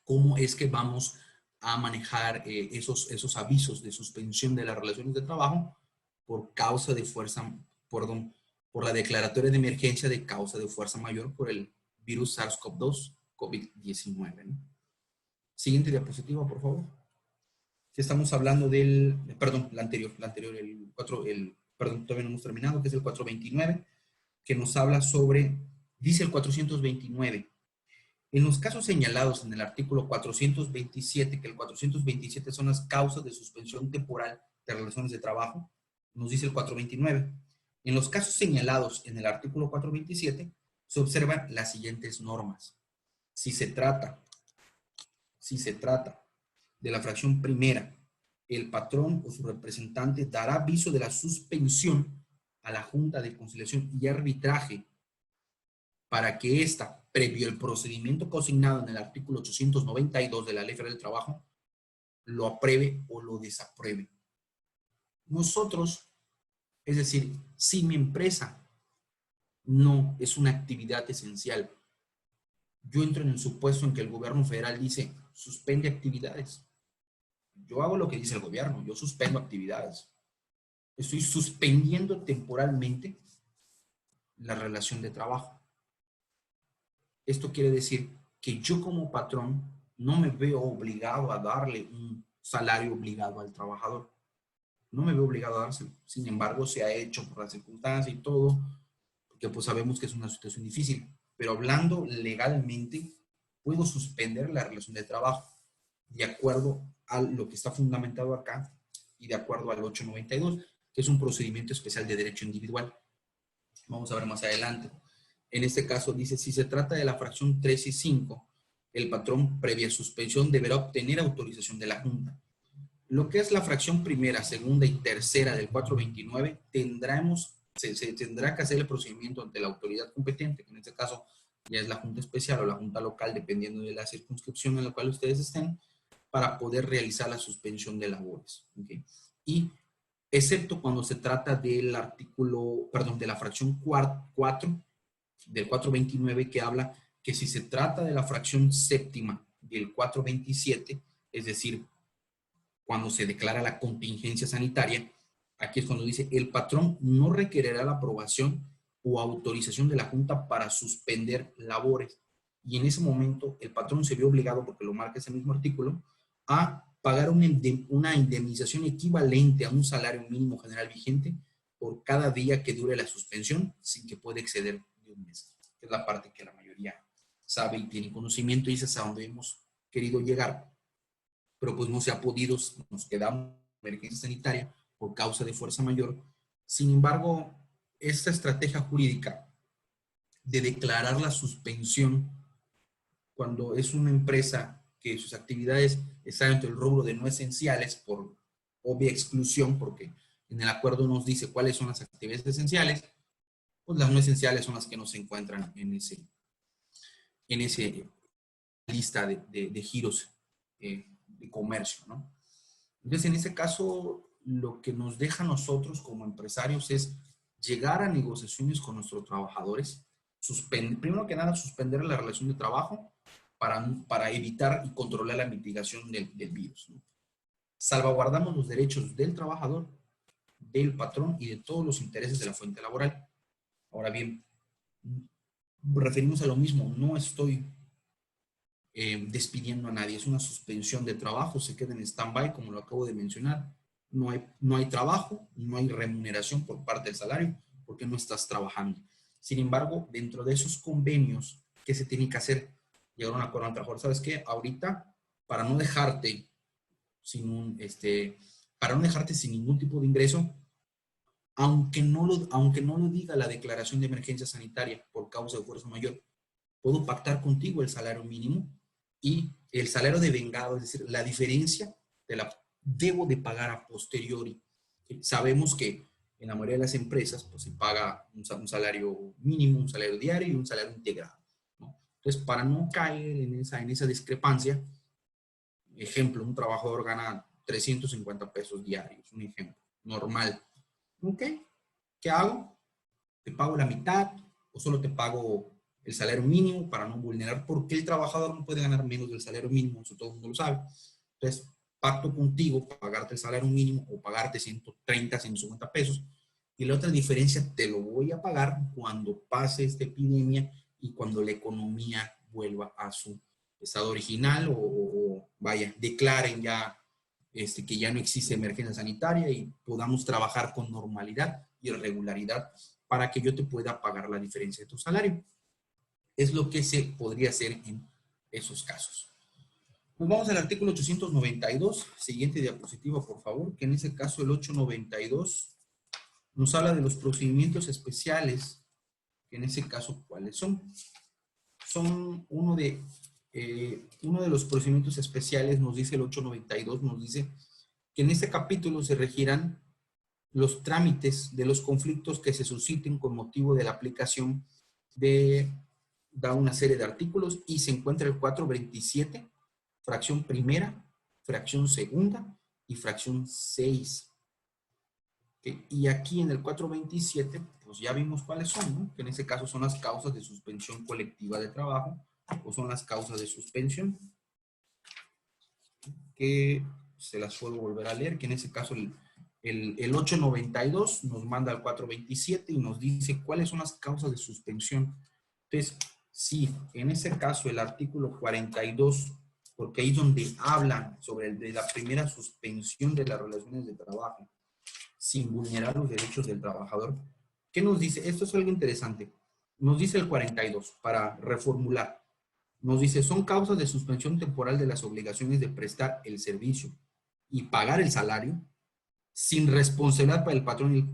Speaker 2: ¿Cómo es que vamos a manejar esos avisos de suspensión de las relaciones de trabajo por causa de fuerza, perdón, por la declaratoria de emergencia de causa de fuerza mayor por el virus SARS-CoV-2, COVID-19, ¿no? Siguiente diapositiva, por favor. Si estamos hablando del, perdón, la anterior, perdón, todavía no hemos terminado, que es el 429, que nos habla sobre, dice el 429, en los casos señalados en el artículo 427, que el 427 son las causas de suspensión temporal de relaciones de trabajo, nos dice el 429. En los casos señalados en el artículo 427, se observan las siguientes normas. Si se trata de la fracción primera, el patrón o su representante dará aviso de la suspensión a la Junta de Conciliación y Arbitraje para que ésta, previo el procedimiento consignado en el artículo 892 de la Ley Federal del Trabajo, lo apruebe o lo desapruebe. Nosotros, es decir, si mi empresa no es una actividad esencial, yo entro en el supuesto en que el gobierno federal dice, suspende actividades. Yo hago lo que dice el gobierno, yo suspendo actividades. Estoy suspendiendo temporalmente la relación de trabajo. Esto quiere decir que yo como patrón no me veo obligado a darle un salario obligado al trabajador. No me veo obligado a dárselo. Sin embargo, se ha hecho por las circunstancias y todo, porque pues sabemos que es una situación difícil. Pero hablando legalmente, puedo suspender la relación de trabajo de acuerdo a lo que está fundamentado acá y de acuerdo al 892, que es un procedimiento especial de derecho individual. Vamos a ver más adelante. En este caso dice, si se trata de la fracción 3 y 5, el patrón previa suspensión deberá obtener autorización de la Junta. Lo que es la fracción primera, segunda y tercera del 429, se tendrá que hacer el procedimiento ante la autoridad competente, que en este caso ya es la Junta Especial o la Junta Local, dependiendo de la circunscripción en la cual ustedes estén, para poder realizar la suspensión de labores. ¿Okay? Y excepto cuando se trata del artículo, perdón, de la fracción 4 del 429, que habla que si se trata de la fracción séptima del 427, es decir, cuando se declara la contingencia sanitaria, aquí es cuando dice, el patrón no requerirá la aprobación o autorización de la Junta para suspender labores. Y en ese momento el patrón se ve obligado, porque lo marca ese mismo artículo, a pagar una indemnización equivalente a un salario mínimo general vigente por cada día que dure la suspensión, sin que pueda exceder de un mes. Que es la parte que la mayoría sabe y tiene conocimiento, y es hasta donde hemos querido llegar. Pero pues no se ha podido, nos quedamos en emergencia sanitaria por causa de fuerza mayor. Sin embargo, esta estrategia jurídica de declarar la suspensión cuando es una empresa que sus actividades están dentro del rubro de no esenciales por obvia exclusión, porque en el acuerdo nos dice cuáles son las actividades esenciales, pues las no esenciales son las que no se encuentran en ese lista de giros de comercio, ¿no? Entonces, en ese caso, lo que nos deja a nosotros como empresarios es llegar a negociaciones con nuestros trabajadores, primero que nada, suspender la relación de trabajo para evitar y controlar la mitigación del virus, ¿no? Salvaguardamos los derechos del trabajador, del patrón y de todos los intereses de la fuente laboral. Ahora bien, referimos a lo mismo, no estoy despidiendo a nadie, es una suspensión de trabajo, se queda en stand-by, como lo acabo de mencionar. No hay trabajo, no hay remuneración por parte del salario, porque no estás trabajando. Sin embargo, dentro de esos convenios, ¿qué se tiene que hacer? Llegar a un acuerdo entre trabajadores. ¿Sabes qué? Ahorita, para no dejarte sin ningún tipo de ingreso, aunque no lo diga la declaración de emergencia sanitaria por causa de fuerza mayor, puedo pactar contigo el salario mínimo y el salario devengado, es decir, la diferencia debo de pagar a posteriori. Sabemos que en la mayoría de las empresas pues, se paga un salario mínimo, un salario diario y un salario integrado, ¿no? Entonces, para no caer en esa discrepancia, ejemplo, un trabajador gana 350 pesos diarios, un ejemplo, normal. ¿Ok? ¿Qué hago? ¿Te pago la mitad o solo te pago el salario mínimo para no vulnerar? Porque el trabajador no puede ganar menos del salario mínimo, eso todo el mundo lo sabe. Entonces, pacto contigo para pagarte el salario mínimo o pagarte 130, 150 pesos. Y la otra diferencia te lo voy a pagar cuando pase esta epidemia y cuando la economía vuelva a su estado original o vaya, declaren ya que ya no existe emergencia sanitaria y podamos trabajar con normalidad y regularidad para que yo te pueda pagar la diferencia de tu salario. Es lo que se podría hacer en esos casos. Nos vamos al artículo 892, siguiente diapositiva, por favor, que en ese caso el 892 nos habla de los procedimientos especiales, que en ese caso, ¿cuáles son? Son uno de los procedimientos especiales, nos dice el 892, nos dice que en este capítulo se regirán los trámites de los conflictos que se susciten con motivo de la aplicación de una serie de artículos y se encuentra el 427, fracción primera, fracción segunda y fracción 6. Y aquí en el 427, pues ya vimos cuáles son, ¿no? Que en ese caso son las causas de suspensión colectiva de trabajo o son las causas de suspensión, que se las puedo volver a leer, que en ese caso el 892 nos manda al 427 y nos dice cuáles son las causas de suspensión. Entonces, sí, en ese caso el artículo 42, porque ahí es donde hablan sobre de la primera suspensión de las relaciones de trabajo, sin vulnerar los derechos del trabajador. ¿Qué nos dice? Esto es algo interesante. Nos dice el 42, para reformular. Nos dice, son causas de suspensión temporal de las obligaciones de prestar el servicio y pagar el salario sin responsabilidad para el patrón y,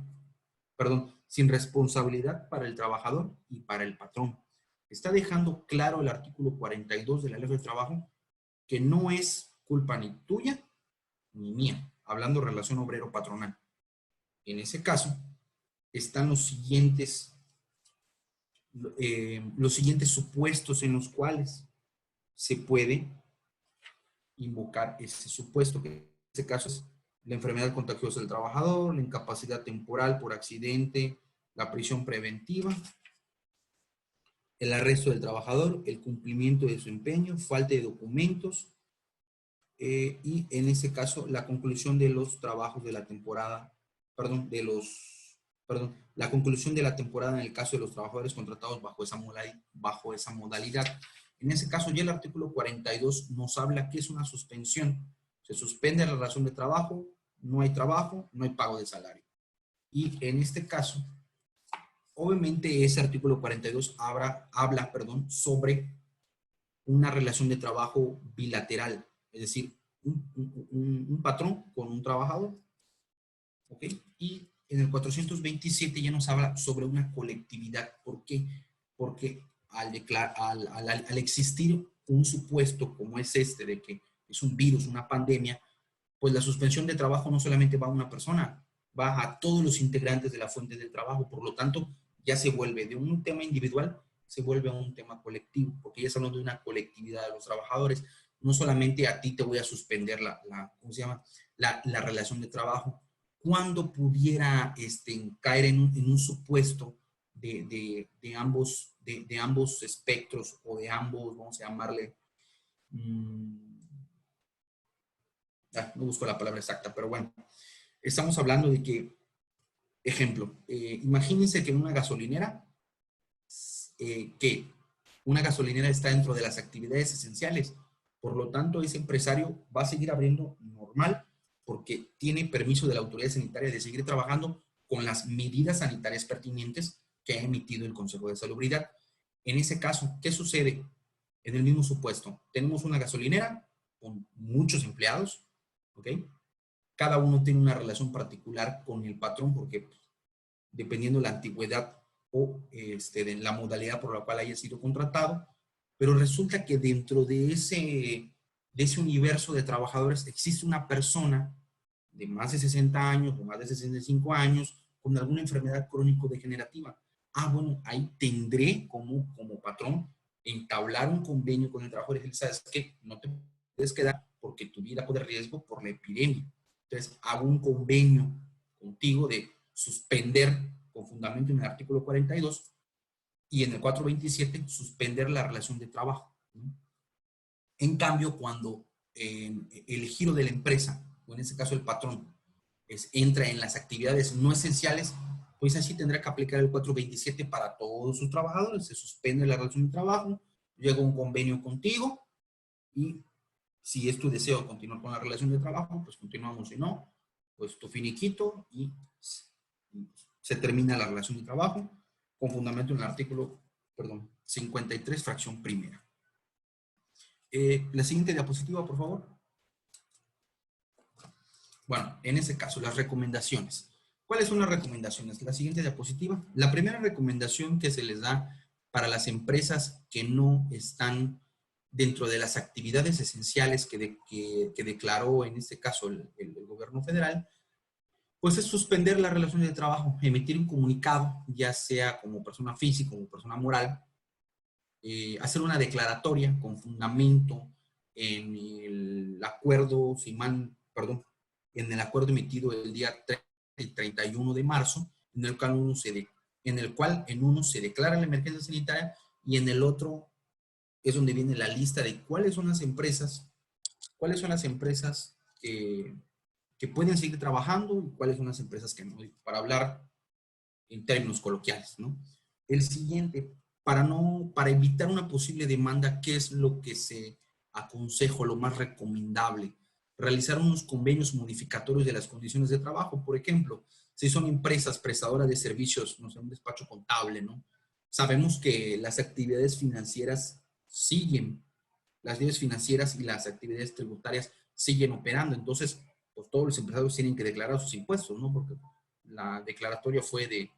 Speaker 2: sin responsabilidad para el trabajador y para el patrón. Está dejando claro el artículo 42 de la Ley de Trabajo que no es culpa ni tuya ni mía, hablando de relación obrero-patronal. En ese caso, están los siguientes supuestos en los cuales se puede invocar ese supuesto, que en este caso es la enfermedad contagiosa del trabajador, la incapacidad temporal por accidente, la prisión preventiva, el arresto del trabajador, el cumplimiento de su empeño, falta de documentos, y en ese caso la conclusión de los trabajos de la temporada, la conclusión de la temporada en el caso de los trabajadores contratados bajo esa modalidad. En ese caso ya el artículo 42 nos habla que es una suspensión. Se suspende la relación de trabajo, no hay pago de salario. Y en este caso, obviamente ese artículo 42 habla sobre una relación de trabajo bilateral, es decir, un patrón con un trabajador, ¿ok? Y en el 427 ya nos habla sobre una colectividad. ¿Por qué? Porque al existir un supuesto como es de que es un virus, una pandemia, pues la suspensión de trabajo no solamente va a una persona, va a todos los integrantes de la fuente de trabajo. Por lo tanto, ya se vuelve de un tema individual, se vuelve a un tema colectivo, porque ya estamos de una colectividad de los trabajadores. No solamente a ti te voy a suspender la relación de trabajo. ¿Cuándo pudiera caer en un supuesto de ambos espectros o de ambos, vamos a llamarle, no busco la palabra exacta, pero bueno, estamos hablando de que, ejemplo, imagínense que en una gasolinera, una gasolinera está dentro de las actividades esenciales, por lo tanto ese empresario va a seguir abriendo normal porque tiene permiso de la autoridad sanitaria de seguir trabajando con las medidas sanitarias pertinentes que ha emitido el Consejo de Salubridad. En ese caso, ¿qué sucede? En el mismo supuesto, tenemos una gasolinera con muchos empleados, ¿ok? Cada uno tiene una relación particular con el patrón porque dependiendo de la antigüedad o de la modalidad por la cual haya sido contratado, pero resulta que dentro de de ese universo de trabajadores existe una persona de más de 60 años o más de 65 años con alguna enfermedad crónico-degenerativa. Ah, bueno, ahí tendré como patrón entablar un convenio con el trabajador y decirle, ¿sabes qué? No te puedes quedar porque tu vida corre riesgo por la epidemia. Entonces, hago un convenio contigo de suspender con fundamento en el artículo 42 y en el 427 suspender la relación de trabajo, ¿no? En cambio, cuando el giro de la empresa, o en este caso el patrón, entra en las actividades no esenciales, pues así tendrá que aplicar el 427 para todos sus trabajadores. Se suspende la relación de trabajo, llega un convenio contigo y si es tu deseo continuar con la relación de trabajo, pues continuamos. Si no, pues tu finiquito y se termina la relación de trabajo con fundamento en el artículo, 53, fracción primera. La siguiente diapositiva, por favor. Bueno, en ese caso, las recomendaciones. ¿Cuáles son las recomendaciones? La siguiente diapositiva. La primera recomendación que se les da para las empresas que no están dentro de las actividades esenciales que declaró en este caso el gobierno federal, pues es suspender la relación de trabajo, emitir un comunicado, ya sea como persona física o como persona moral, hacer una declaratoria con fundamento en el acuerdo, en el acuerdo emitido el día 31 de marzo, en el cual en uno se declara la emergencia sanitaria y en el otro es donde viene la lista de cuáles son las empresas que pueden seguir trabajando y cuáles son las empresas que no, para hablar en términos coloquiales, ¿no? El siguiente, para evitar una posible demanda, ¿qué es lo que se aconseja, lo más recomendable? Realizar unos convenios modificatorios de las condiciones de trabajo. Por ejemplo, si son empresas prestadoras de servicios, no sé, un despacho contable, ¿no? Sabemos que las actividades financieras siguen, las actividades financieras y las actividades tributarias siguen operando. Entonces, pues todos los empresarios tienen que declarar sus impuestos, ¿no? Porque la declaratoria fue de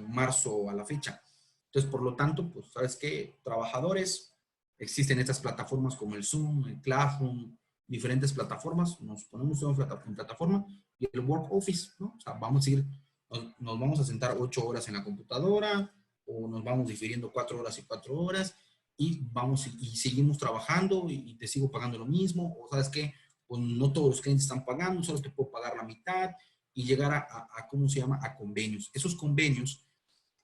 Speaker 2: marzo a la fecha. Entonces, por lo tanto, pues, ¿sabes qué? Trabajadores, existen estas plataformas como el Zoom, el Classroom, diferentes plataformas, nos ponemos en plataforma y el Work Office, ¿no? O sea, vamos a ir, nos vamos a sentar 8 horas en la computadora o nos vamos difiriendo 4 horas y 4 horas y vamos y seguimos trabajando y te sigo pagando lo mismo, o ¿sabes qué? Pues no todos los clientes están pagando, solo te puedo pagar la mitad, y llegar ¿cómo se llama? A convenios. Esos convenios,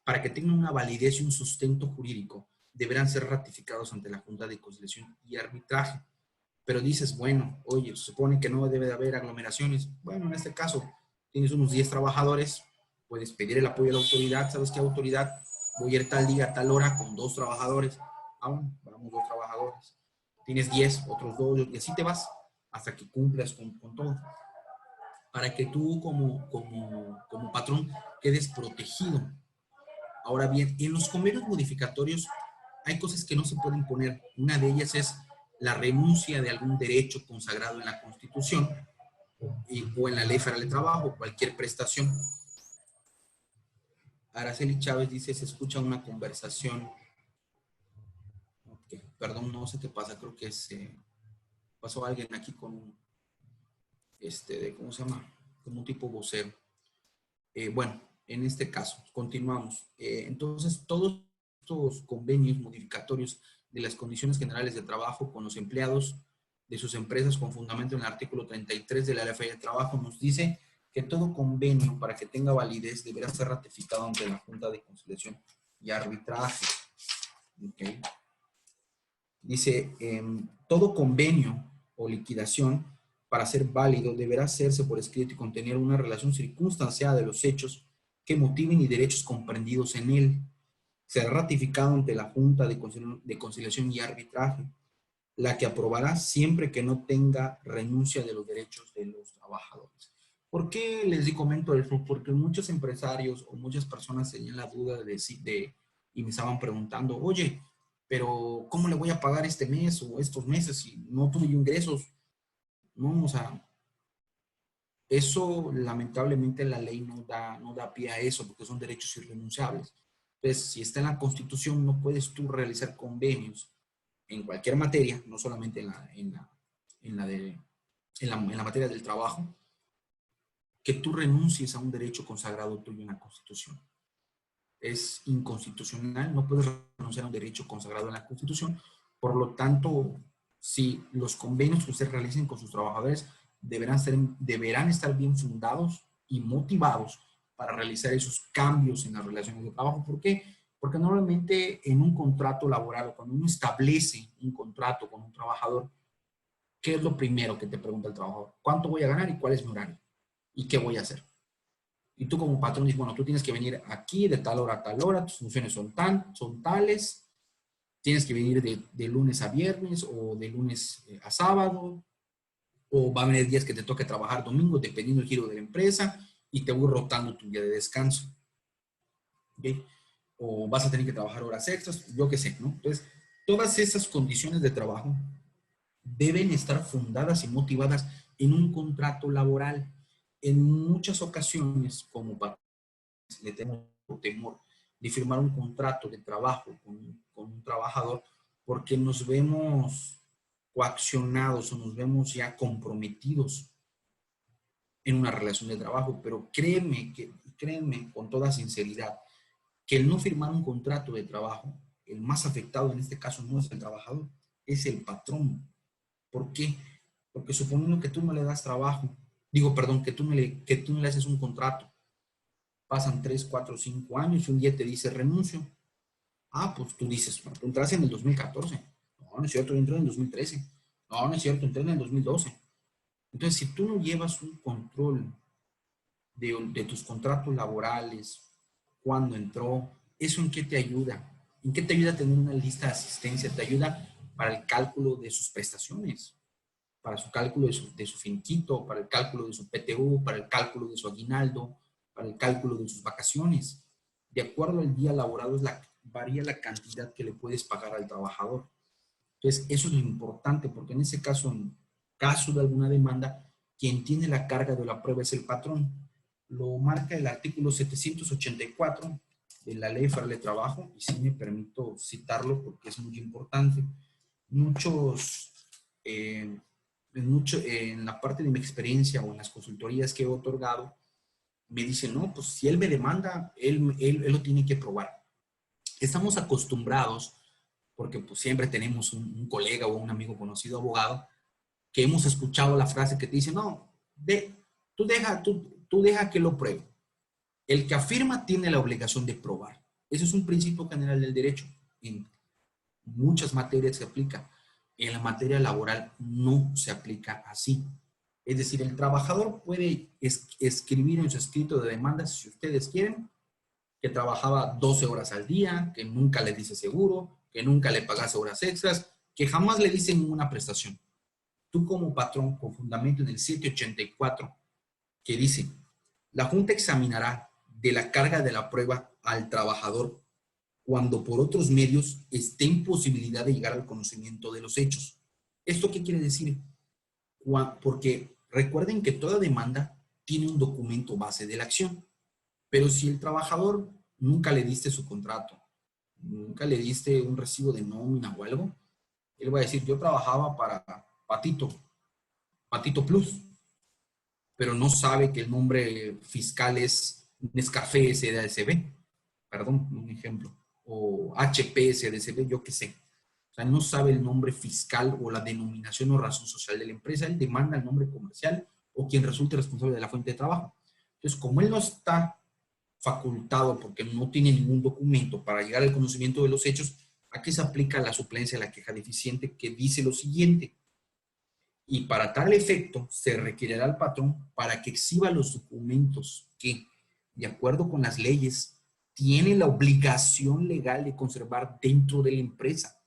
Speaker 2: para que tengan una validez y un sustento jurídico, deberán ser ratificados ante la Junta de Conciliación y Arbitraje. Pero dices, bueno, oye, se supone que no debe de haber aglomeraciones. Bueno, en este caso, tienes unos 10 trabajadores, puedes pedir el apoyo de la autoridad. ¿Sabes qué autoridad? Voy a ir tal día, tal hora con 2 trabajadores. Vamos 2 trabajadores. Tienes 10, otros 2, y así te vas hasta que cumplas con todo, para que tú como patrón quedes protegido. Ahora bien, en los convenios modificatorios hay cosas que no se pueden poner. Una de ellas es la renuncia de algún derecho consagrado en la Constitución o en la Ley Federal de Trabajo, cualquier prestación. Araceli Chávez dice, se escucha una conversación. Okay, perdón, no sé qué pasa, creo que pasó alguien aquí con ¿cómo se llama? Como un tipo vocero. Bueno, en este caso, continuamos. Entonces, todos estos convenios modificatorios de las condiciones generales de trabajo con los empleados de sus empresas con fundamento en el artículo 33 de la Ley Federal de Trabajo nos dice que todo convenio, para que tenga validez, deberá ser ratificado ante la Junta de Conciliación y Arbitraje. ¿Okay? Dice, todo convenio o liquidación, para ser válido, deberá hacerse por escrito y contener una relación circunstanciada de los hechos que motiven y derechos comprendidos en él. Será ratificado ante la Junta de Conciliación y Arbitraje, la que aprobará siempre que no tenga renuncia de los derechos de los trabajadores. ¿Por qué les comento eso? Porque muchos empresarios o muchas personas tenían la duda y me estaban preguntando, oye, pero ¿cómo le voy a pagar este mes o estos meses si no tuve ingresos? No, o sea, eso lamentablemente la ley no da pie a eso porque son derechos irrenunciables. Entonces, si está en la Constitución, no puedes tú realizar convenios en cualquier materia, no solamente en la materia del trabajo, que tú renuncies a un derecho consagrado tuyo en la Constitución. Es inconstitucional, no puedes renunciar a un derecho consagrado en la Constitución. Por lo tanto, si los convenios que ustedes realicen con sus trabajadores deberán estar bien fundados y motivados para realizar esos cambios en las relaciones de trabajo. ¿Por qué? Porque normalmente en un contrato laboral, o cuando uno establece un contrato con un trabajador, ¿qué es lo primero que te pregunta el trabajador? ¿Cuánto voy a ganar y cuál es mi horario? ¿Y qué voy a hacer? Y tú como patrón dices, bueno, tú tienes que venir aquí de tal hora a tal hora, tus funciones son tales, tienes que venir de lunes a viernes o de lunes a sábado, o va a haber días que te toque trabajar domingo, dependiendo del giro de la empresa, y te voy rotando tu día de descanso. ¿Okay? O vas a tener que trabajar horas extras, yo qué sé, ¿no? Entonces, todas esas condiciones de trabajo deben estar fundadas y motivadas en un contrato laboral. En muchas ocasiones, como patrones, le tenemos temor de firmar un contrato de trabajo con un trabajador porque nos vemos coaccionados o nos vemos ya comprometidos en una relación de trabajo. Pero créeme con toda sinceridad que el no firmar un contrato de trabajo, el más afectado en este caso no es el trabajador, es el patrón. ¿Por qué? Porque suponiendo que tú no le das trabajo, que tú no le haces un contrato, pasan 3, 4, 5 años y un día te dice renuncio. Ah, pues tú dices, bueno, tú entraste en el 2014. No, no es cierto, yo entré en el 2013. No, no es cierto, entré en el 2012. Entonces, si tú no llevas un control de tus contratos laborales, cuándo entró, ¿eso en qué te ayuda? ¿En qué te ayuda a tener una lista de asistencia? Te ayuda para el cálculo de sus prestaciones, para su cálculo de su finiquito, para el cálculo de su PTU, para el cálculo de su aguinaldo, para el cálculo de sus vacaciones. De acuerdo al día laborado varía la cantidad que le puedes pagar al trabajador. Entonces, eso es lo importante, porque en ese caso, en caso de alguna demanda, quien tiene la carga de la prueba es el patrón. Lo marca el artículo 784 de la Ley Federal de Trabajo, y sí me permito citarlo porque es muy importante. Eh, en la parte de mi experiencia o en las consultorías que he otorgado, me dicen, no, pues si él me demanda, él lo tiene que probar. Estamos acostumbrados, porque pues siempre tenemos un colega o un amigo conocido abogado, que hemos escuchado la frase que te dice, no, tú deja que lo pruebe. El que afirma tiene la obligación de probar. Eso es un principio general del derecho. En muchas materias se aplica. En la materia laboral no se aplica así. Es decir, el trabajador puede escribir en su escrito de demanda, si ustedes quieren, que trabajaba 12 horas al día, que nunca le dice seguro, que nunca le pagase horas extras, que jamás le dice ninguna prestación. Tú como patrón, con fundamento en el 784, que dice, la Junta examinará de la carga de la prueba al trabajador cuando por otros medios esté en posibilidad de llegar al conocimiento de los hechos. ¿Esto qué quiere decir? Porque recuerden que toda demanda tiene un documento base de la acción, pero si el trabajador nunca le diste su contrato, nunca le diste un recibo de nómina o algo, él va a decir, yo trabajaba para Patito Plus, pero no sabe que el nombre fiscal es Nescafé SDCB, perdón, un ejemplo, o HP SDCB, yo qué sé. O sea, no sabe el nombre fiscal o la denominación o razón social de la empresa, él demanda el nombre comercial o quien resulte responsable de la fuente de trabajo. Entonces, como él no está facultado porque no tiene ningún documento para llegar al conocimiento de los hechos, aquí se aplica la suplencia de la queja deficiente, que dice lo siguiente: y para tal efecto se requerirá al patrón para que exhiba los documentos que, de acuerdo con las leyes, tiene la obligación legal de conservar dentro de la empresa.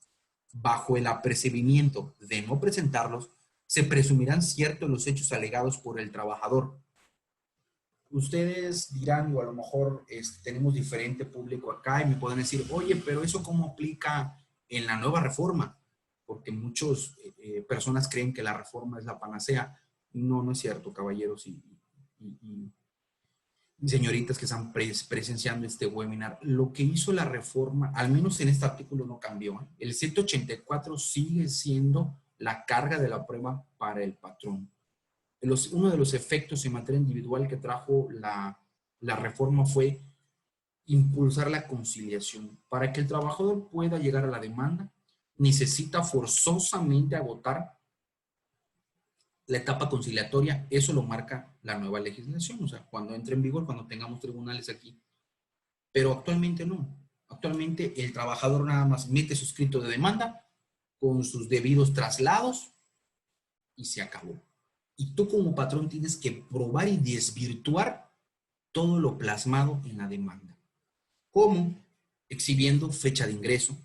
Speaker 2: Bajo el apercibimiento de no presentarlos, se presumirán ciertos los hechos alegados por el trabajador. Ustedes dirán, o a lo mejor tenemos diferente público acá y me pueden decir, oye, pero eso cómo aplica en la nueva reforma, porque muchas personas creen que la reforma es la panacea. No, no es cierto, caballeros y señoritas que están presenciando este webinar, lo que hizo la reforma, al menos en este artículo no cambió, ¿eh? El 184 sigue siendo la carga de la prueba para el patrón. Uno de los efectos en materia individual que trajo la reforma fue impulsar la conciliación. Para que el trabajador pueda llegar a la demanda, necesita forzosamente agotar la etapa conciliatoria. Eso lo marca la nueva legislación, o sea, cuando entre en vigor, cuando tengamos tribunales aquí. Pero actualmente no. Actualmente el trabajador nada más mete su escrito de demanda con sus debidos traslados y se acabó. Y tú como patrón tienes que probar y desvirtuar todo lo plasmado en la demanda. ¿Cómo? Exhibiendo fecha de ingreso,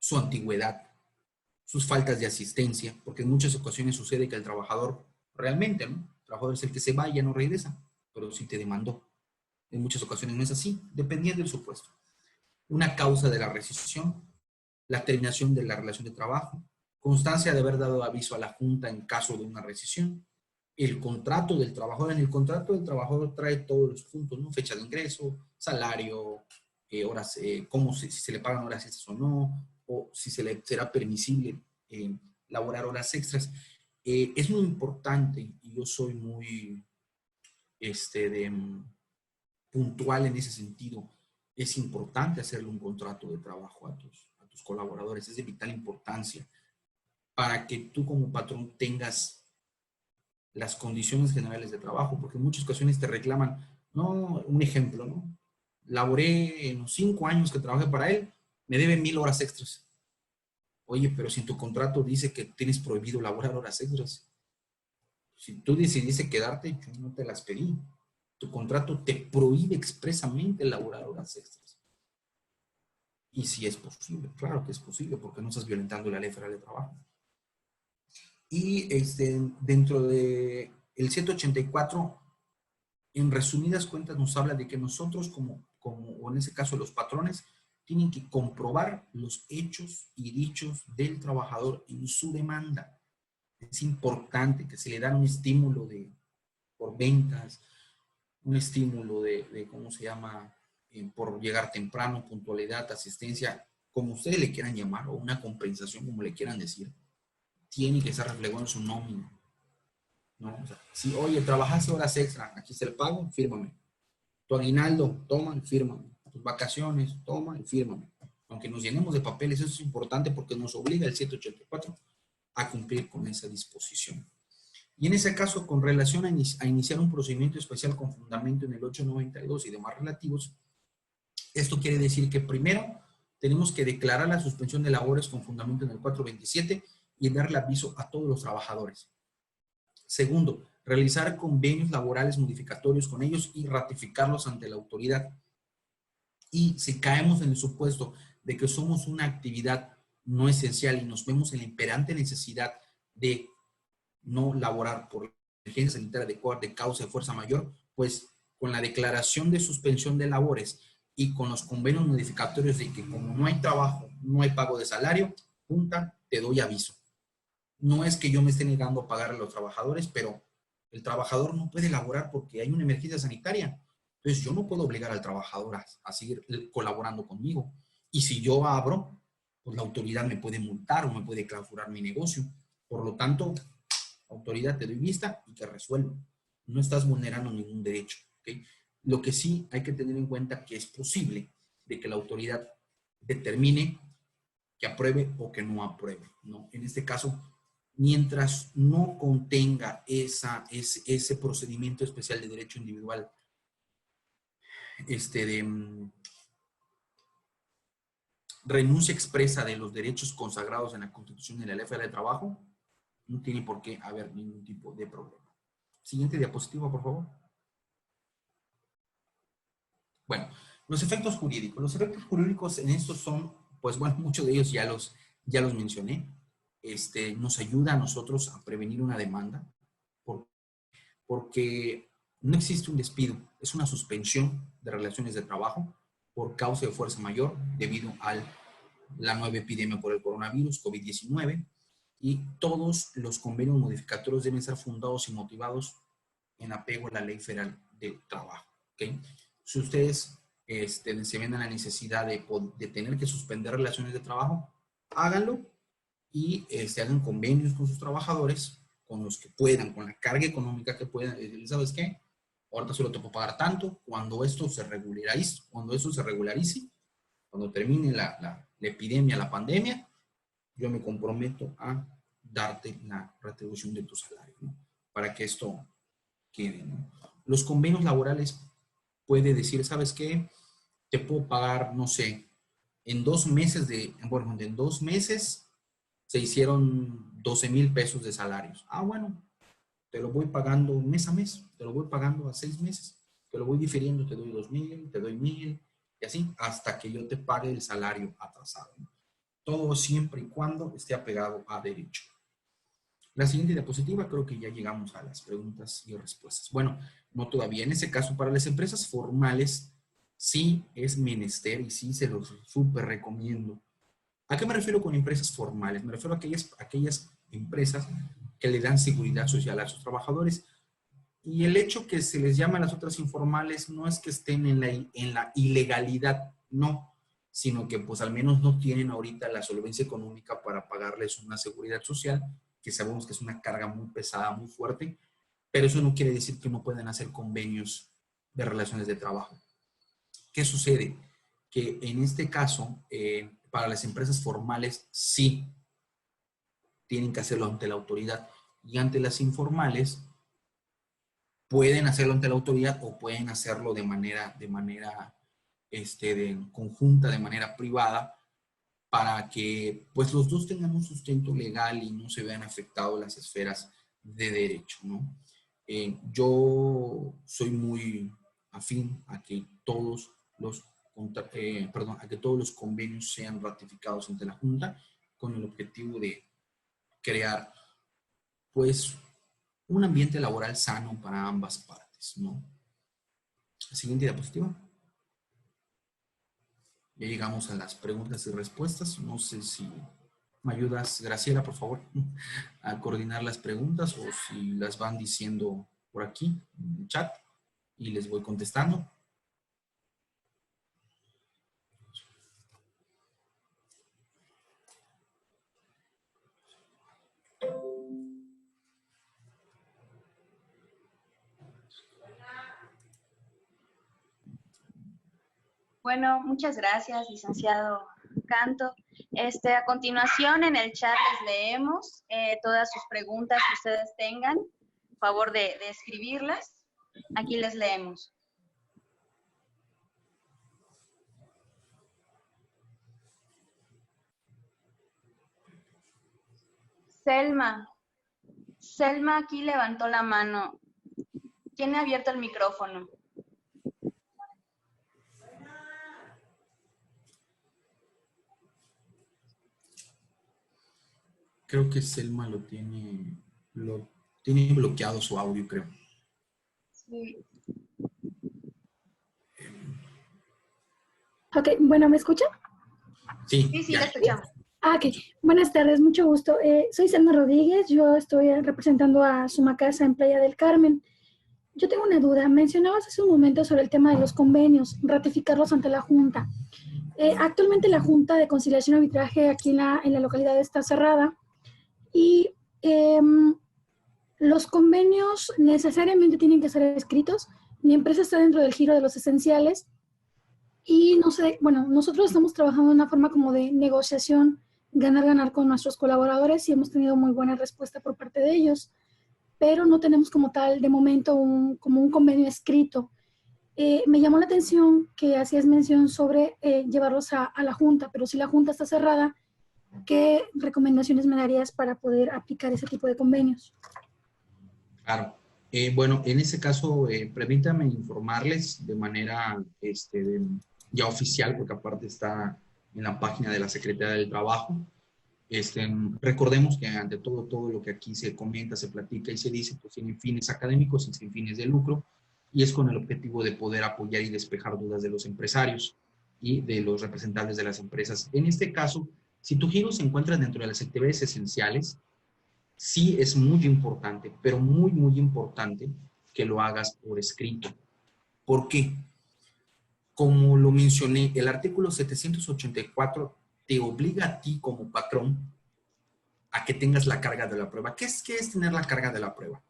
Speaker 2: su antigüedad, sus faltas de asistencia, porque en muchas ocasiones sucede que el trabajador realmente, ¿no? El trabajador es el que se va y ya no regresa, pero sí te demandó. En muchas ocasiones no es así, dependiendo del supuesto. Una causa de la rescisión, la terminación de la relación de trabajo, constancia de haber dado aviso a la Junta en caso de una rescisión, el contrato del trabajador. En el contrato del trabajador trae todos los puntos, ¿no? Fecha de ingreso, salario, horas, si se le pagan horas extras o no, o si será permisible laborar horas extras. Es muy importante, y yo soy muy puntual en ese sentido. Es importante hacerle un contrato de trabajo a tus colaboradores, es de vital importancia para que tú como patrón tengas las condiciones generales de trabajo, porque en muchas ocasiones te reclaman, no, un ejemplo, ¿no? Laboré en los 5 años que trabajé para él, me debe 1000 horas extras. Oye, pero si en tu contrato dice que tienes prohibido laborar horas extras, si tú decidiste quedarte, yo no te las pedí. Tu contrato te prohíbe expresamente laborar horas extras. Y si es posible, claro que es posible, porque no estás violentando la Ley Federal de Trabajo. Y dentro de el 184, en resumidas cuentas, nos habla de que nosotros o en ese caso los patrones, tienen que comprobar los hechos y dichos del trabajador en su demanda. Es importante que se le dan un estímulo por ventas, un estímulo ¿cómo se llama? Por llegar temprano, puntualidad, asistencia, como ustedes le quieran llamar, o una compensación, como le quieran decir, tiene que estar reflejado en su nómina, ¿no? O sea, si, oye, trabajaste horas extra, aquí se le pago, fírmame. Tu aguinaldo, toma y fírmame. Tus vacaciones, toma y fírmame. Aunque nos llenemos de papeles, eso es importante porque nos obliga el 184 a cumplir con esa disposición. Y en ese caso, con relación a iniciar un procedimiento especial con fundamento en el 892 y demás relativos, esto quiere decir que primero tenemos que declarar la suspensión de labores con fundamento en el 427 y darle aviso a todos los trabajadores. Segundo, realizar convenios laborales modificatorios con ellos y ratificarlos ante la autoridad. Y si caemos en el supuesto de que somos una actividad no esencial y nos vemos en la imperante necesidad de no laborar por emergencia sanitaria de causa de fuerza mayor, pues con la declaración de suspensión de labores y con los convenios modificatorios de que como no hay trabajo, no hay pago de salario, Junta, te doy aviso. No es que yo me esté negando a pagar a los trabajadores, pero el trabajador no puede laborar porque hay una emergencia sanitaria. Entonces yo no puedo obligar al trabajador a seguir colaborando conmigo. Y si yo abro, pues la autoridad me puede multar o me puede clausurar mi negocio. Por lo tanto, autoridad, te doy vista y que resuelva. No estás vulnerando ningún derecho, ¿okay? Lo que sí hay que tener en cuenta que es posible de que la autoridad determine que apruebe o que no apruebe, ¿no? En este caso, mientras no contenga ese procedimiento especial de derecho individual, renuncia expresa de los derechos consagrados en la Constitución y en la Ley Federal de Trabajo, no tiene por qué haber ningún tipo de problema. Siguiente diapositiva, por favor. Bueno, los efectos jurídicos. Los efectos jurídicos en estos son, pues bueno, muchos de ellos ya los mencioné. Nos ayuda a nosotros a prevenir una demanda porque no existe un despido, es una suspensión de relaciones de trabajo por causa de fuerza mayor debido a la nueva epidemia por el coronavirus, COVID-19, y todos los convenios modificatorios deben ser fundados y motivados en apego a la Ley Federal del Trabajo, ¿ok? ¿ok? Si ustedes se ven en la necesidad de tener que suspender relaciones de trabajo, háganlo y hagan convenios con sus trabajadores, con los que puedan, con la carga económica que puedan. ¿Sabes qué? Ahorita solo te puedo pagar tanto. Cuando esto se regularice, cuando termine la epidemia, la pandemia, yo me comprometo a darte la retribución de tu salario, ¿no? Para que esto quede, ¿no? Los convenios laborales puede decir, ¿sabes qué? Te puedo pagar, no sé, en 2 meses en 2 meses se hicieron 12,000 pesos de salarios. Ah, bueno, te lo voy pagando mes a mes, te lo voy pagando a 6 meses, te lo voy difiriendo, te doy 2,000, te doy 1,000, y así hasta que yo te pague el salario atrasado, ¿no? Todo siempre y cuando esté apegado a derecho. La siguiente diapositiva, creo que ya llegamos a las preguntas y respuestas. Bueno, no todavía. En ese caso, para las empresas formales, sí es menester y sí se los súper recomiendo. ¿A qué me refiero con empresas formales? Me refiero a aquellas empresas que le dan seguridad social a sus trabajadores. Y el hecho que se les llama a las otras informales no es que estén en la ilegalidad, no, sino que pues al menos no tienen ahorita la solvencia económica para pagarles una seguridad social, que sabemos que es una carga muy pesada, muy fuerte, pero eso no quiere decir que no puedan hacer convenios de relaciones de trabajo. ¿Qué sucede? Que en este caso, para las empresas formales sí tienen que hacerlo ante la autoridad, y ante las informales pueden hacerlo ante la autoridad o pueden hacerlo de manera conjunta, de manera privada, para que pues los dos tengan un sustento legal y no se vean afectados las esferas de derecho, ¿no? Yo soy muy afín a que todos los convenios sean ratificados ante la Junta, con el objetivo de crear pues un ambiente laboral sano para ambas partes, ¿no? La siguiente diapositiva. Ya llegamos a las preguntas y respuestas. No sé si me ayudas, Graciela, por favor, a coordinar las preguntas, o si las van diciendo por aquí en el chat y les voy contestando.
Speaker 3: Bueno, muchas gracias, licenciado Canto. A continuación, en el chat les leemos todas sus preguntas que ustedes tengan. Por favor de escribirlas. Aquí les leemos. Selma aquí levantó la mano. ¿Quién ha abierto el micrófono?
Speaker 2: Creo que Selma lo tiene bloqueado su audio, creo.
Speaker 3: Sí.
Speaker 4: Ok, bueno, ¿me escuchan?
Speaker 2: Sí,
Speaker 3: Sí, la escuchamos.
Speaker 4: Ok, buenas tardes, mucho gusto. Soy Selma Rodríguez, yo estoy representando a Sumacasa en Playa del Carmen. Yo tengo una duda. Mencionabas hace un momento sobre el tema de los convenios, ratificarlos ante la Junta. Actualmente la Junta de Conciliación y Arbitraje aquí en la localidad está cerrada y los convenios necesariamente tienen que ser escritos. Mi empresa está dentro del giro de los esenciales y no sé, bueno, nosotros estamos trabajando de una forma como de negociación, ganar con nuestros colaboradores y hemos tenido muy buena respuesta por parte de ellos, pero no tenemos como tal de momento como un convenio escrito. Me llamó la atención que hacías mención sobre llevarlos a la Junta, pero si la Junta está cerrada, ¿qué recomendaciones me darías para poder aplicar ese tipo de convenios?
Speaker 2: Claro. Bueno, en ese caso, permítanme informarles de manera ya oficial, porque aparte está en la página de la Secretaría del Trabajo. Recordemos que ante todo lo que aquí se comenta, se platica y se dice, pues tiene fines académicos y sin fines de lucro, y es con el objetivo de poder apoyar y despejar dudas de los empresarios y de los representantes de las empresas. En este caso, si tu giro se encuentra dentro de las actividades esenciales, sí es muy importante, pero muy, muy importante que lo hagas por escrito. ¿Por qué? Como lo mencioné, el artículo 784 te obliga a ti como patrón a que tengas la carga de la prueba. ¿Qué es tener la carga de la prueba?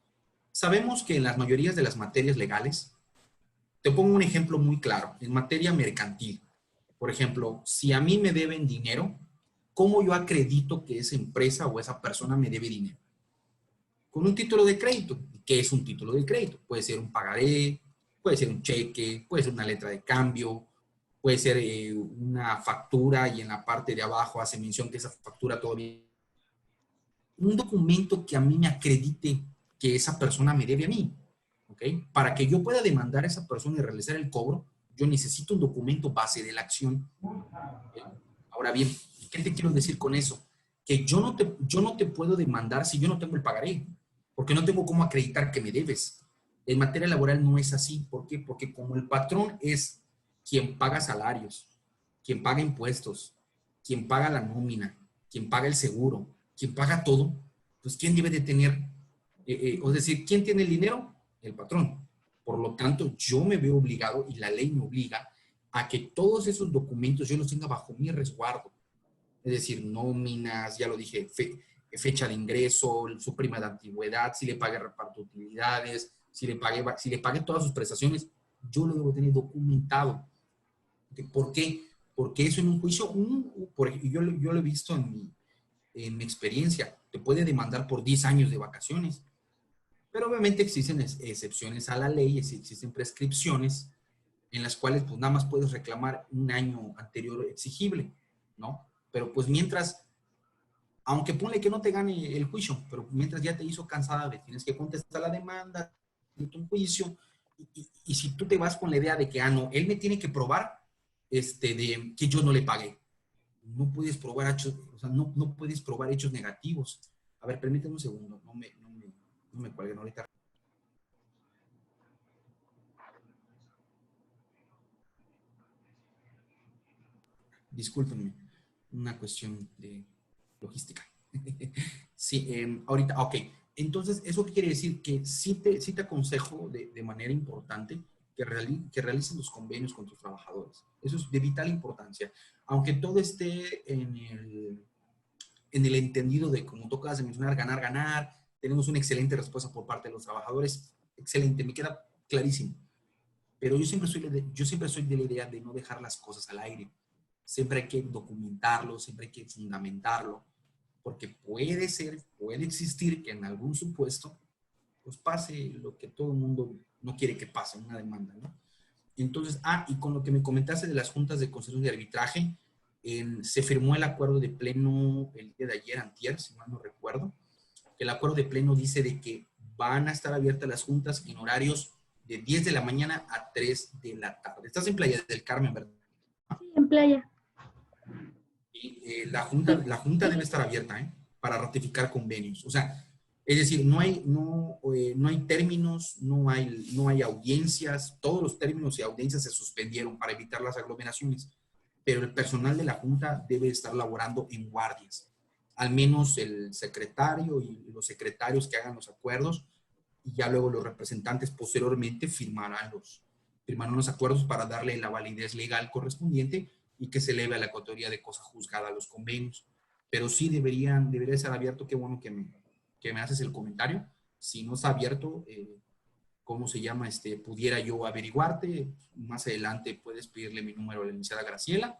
Speaker 2: Sabemos que en las mayorías de las materias legales, te pongo un ejemplo muy claro, en materia mercantil. Por ejemplo, si a mí me deben dinero, ¿cómo yo acredito que esa empresa o esa persona me debe dinero? Con un título de crédito. ¿Qué es un título de crédito? Puede ser un pagaré, puede ser un cheque, puede ser una letra de cambio, puede ser una factura y en la parte de abajo hace mención que esa factura todavía... Un documento que a mí me acredite que esa persona me debe a mí. ¿Ok? Para que yo pueda demandar a esa persona y realizar el cobro, yo necesito un documento base de la acción. ¿Okay? Ahora bien, ¿qué te quiero decir con eso? Que yo no te puedo demandar si yo no tengo el pagaré, porque no tengo cómo acreditar que me debes. En materia laboral no es así. ¿Por qué? Porque como el patrón es quien paga salarios, quien paga impuestos, quien paga la nómina, quien paga el seguro, quien paga todo, pues ¿quién debe de tener? Es decir, ¿quién tiene el dinero? El patrón. Por lo tanto, yo me veo obligado y la ley me obliga a que todos esos documentos yo los tenga bajo mi resguardo. Es decir, nóminas, ya lo dije, fecha de ingreso, su prima de antigüedad, si le pagué reparto de utilidades, si le pagué todas sus prestaciones, yo lo debo tener documentado. ¿Por qué? Porque eso en un juicio, yo lo he visto en mi experiencia, te puede demandar por 10 años de vacaciones. Pero obviamente existen excepciones a la ley, existen prescripciones en las cuales pues nada más puedes reclamar un año anterior exigible, ¿no? Pero pues mientras, aunque ponle que no te gane el juicio, pero mientras ya te hizo cansada de tienes que contestar la demanda, un juicio, y si tú te vas con la idea de que, no, él me tiene que probar de que yo no le pagué. No puedes probar hechos, o sea, no puedes probar hechos negativos. A ver, permíteme un segundo, no me cuelguen ahorita. Discúlpenme, una cuestión de logística. Sí, ahorita, ok. Entonces, ¿eso qué quiere decir? Que sí te aconsejo de manera importante que realices los convenios con tus trabajadores. Eso es de vital importancia. Aunque todo esté en el entendido de, como tú acabas de mencionar, ganar, ganar, tenemos una excelente respuesta por parte de los trabajadores. Excelente, me queda clarísimo. Pero yo siempre soy de la idea de no dejar las cosas al aire. Siempre hay que documentarlo, siempre hay que fundamentarlo, porque puede existir que en algún supuesto, pues pase lo que todo el mundo no quiere que pase, una demanda, ¿no? Entonces, y con lo que me comentaste de las juntas de concesión de arbitraje, se firmó el acuerdo de pleno el día de ayer, antier, si mal no recuerdo, que el acuerdo de pleno dice de que van a estar abiertas las juntas en horarios de 10 de la mañana a 3 de la tarde. Estás en Playa del Carmen, ¿verdad?
Speaker 4: Sí, en Playa.
Speaker 2: Y la junta debe estar abierta, para ratificar convenios. O sea, es decir, no hay términos, no hay audiencias, todos los términos y audiencias se suspendieron para evitar las aglomeraciones, pero el personal de la junta debe estar laborando en guardias. Al menos el secretario y los secretarios que hagan los acuerdos, y ya luego los representantes posteriormente firmarán los acuerdos para darle la validez legal correspondiente y que se eleve a la categoría de cosa juzgada a los convenios. Pero sí debería estar abierto. Qué bueno que me haces el comentario. Si no está abierto, ¿cómo se llama? Pudiera yo averiguarte. Más adelante puedes pedirle mi número a la licenciada Graciela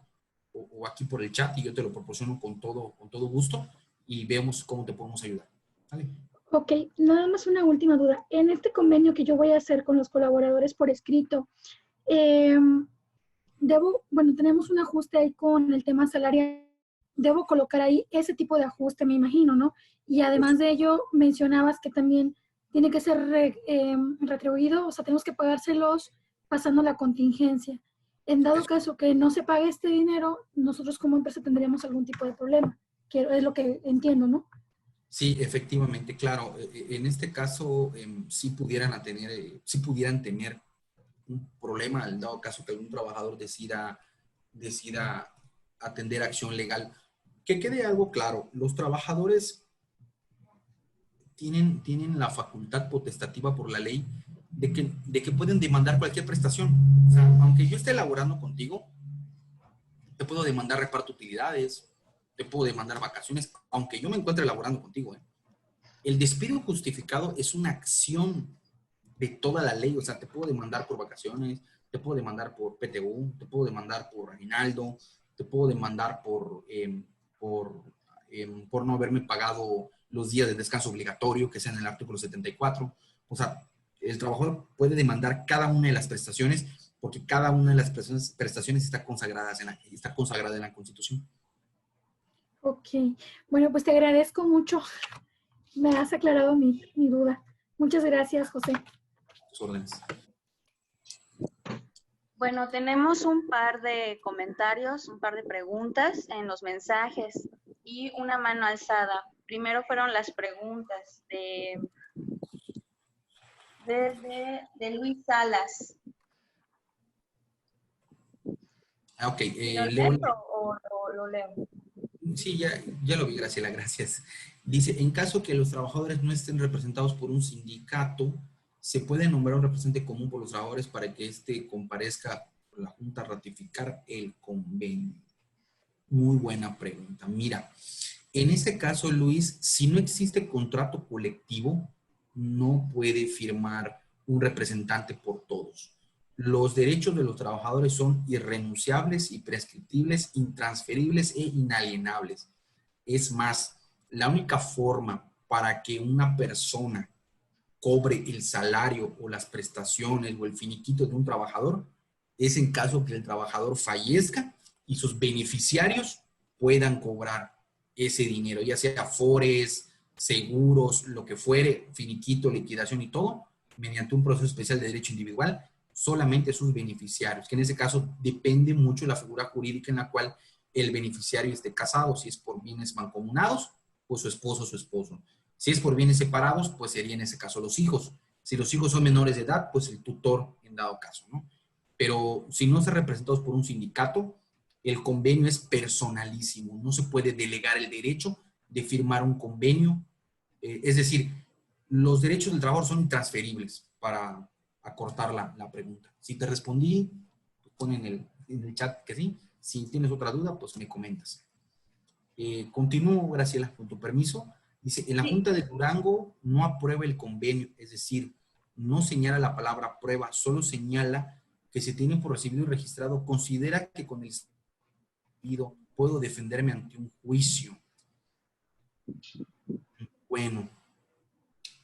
Speaker 2: o aquí por el chat y yo te lo proporciono con todo gusto y vemos cómo te podemos ayudar. ¿Vale?
Speaker 4: Ok, nada más una última duda. En este convenio que yo voy a hacer con los colaboradores por escrito, tenemos un ajuste ahí con el tema salarial. Debo colocar ahí ese tipo de ajuste, me imagino, ¿no? Y además de ello, mencionabas que también tiene que ser retribuido, o sea, tenemos que pagárselos pasando la contingencia. En dado caso que no se pague este dinero, nosotros como empresa tendríamos algún tipo de problema, que es lo que entiendo, ¿no?
Speaker 2: Sí, efectivamente, claro. En este caso, sí pudieran tener un problema, en dado caso que algún trabajador decida atender acción legal. Que quede algo claro, los trabajadores tienen la facultad potestativa por la ley de que pueden demandar cualquier prestación. O sea, aunque yo esté elaborando contigo, te puedo demandar reparto de utilidades, te puedo demandar vacaciones, aunque yo me encuentre elaborando contigo. El despido justificado es una acción de toda la ley. O sea, te puedo demandar por vacaciones, te puedo demandar por PTU, te puedo demandar por aguinaldo, te puedo demandar por no haberme pagado los días de descanso obligatorio que sean en el artículo 74. O sea, el trabajador puede demandar cada una de las prestaciones porque cada una de las prestaciones está consagrada en la Constitución.
Speaker 4: Ok. Bueno, pues te agradezco mucho. Me has aclarado mi duda. Muchas gracias, José.
Speaker 2: Tus órdenes.
Speaker 3: Bueno, tenemos un par de comentarios, un par de preguntas en los mensajes y una mano alzada. Primero fueron las preguntas de Luis Salas.
Speaker 2: Ok,
Speaker 3: ¿Lo leo o lo leo?
Speaker 2: Sí, ya lo vi, Graciela, gracias. Dice, en caso que los trabajadores no estén representados por un sindicato, ¿se puede nombrar un representante común por los trabajadores para que éste comparezca a la Junta a ratificar el convenio? Muy buena pregunta. Mira, en este caso, Luis, si no existe contrato colectivo, no puede firmar un representante por todos. Los derechos de los trabajadores son irrenunciables, imprescriptibles, intransferibles e inalienables. Es más, la única forma para que una persona cobre el salario o las prestaciones o el finiquito de un trabajador es en caso que el trabajador fallezca y sus beneficiarios puedan cobrar ese dinero, ya sea afores, seguros, lo que fuere, finiquito, liquidación y todo, mediante un proceso especial de derecho individual, solamente sus beneficiarios, que en ese caso depende mucho de la figura jurídica en la cual el beneficiario esté casado. Si es por bienes mancomunados, pues su esposo o su esposo. Si es por bienes separados, pues sería en ese caso los hijos. Si los hijos son menores de edad, pues el tutor en dado caso, ¿no? Pero si no están representados por un sindicato, el convenio es personalísimo. No se puede delegar el derecho de firmar un convenio. Es decir, los derechos del trabajador son intransferibles, para acortar la pregunta. Si te respondí, pues pon en el chat que sí. Si tienes otra duda, pues me comentas. Continúo, Graciela, con tu permiso. Dice, en la Junta de Durango no aprueba el convenio, es decir, no señala la palabra prueba, solo señala que se tiene por recibido y registrado, considera que con el pido puedo defenderme ante un juicio. Bueno,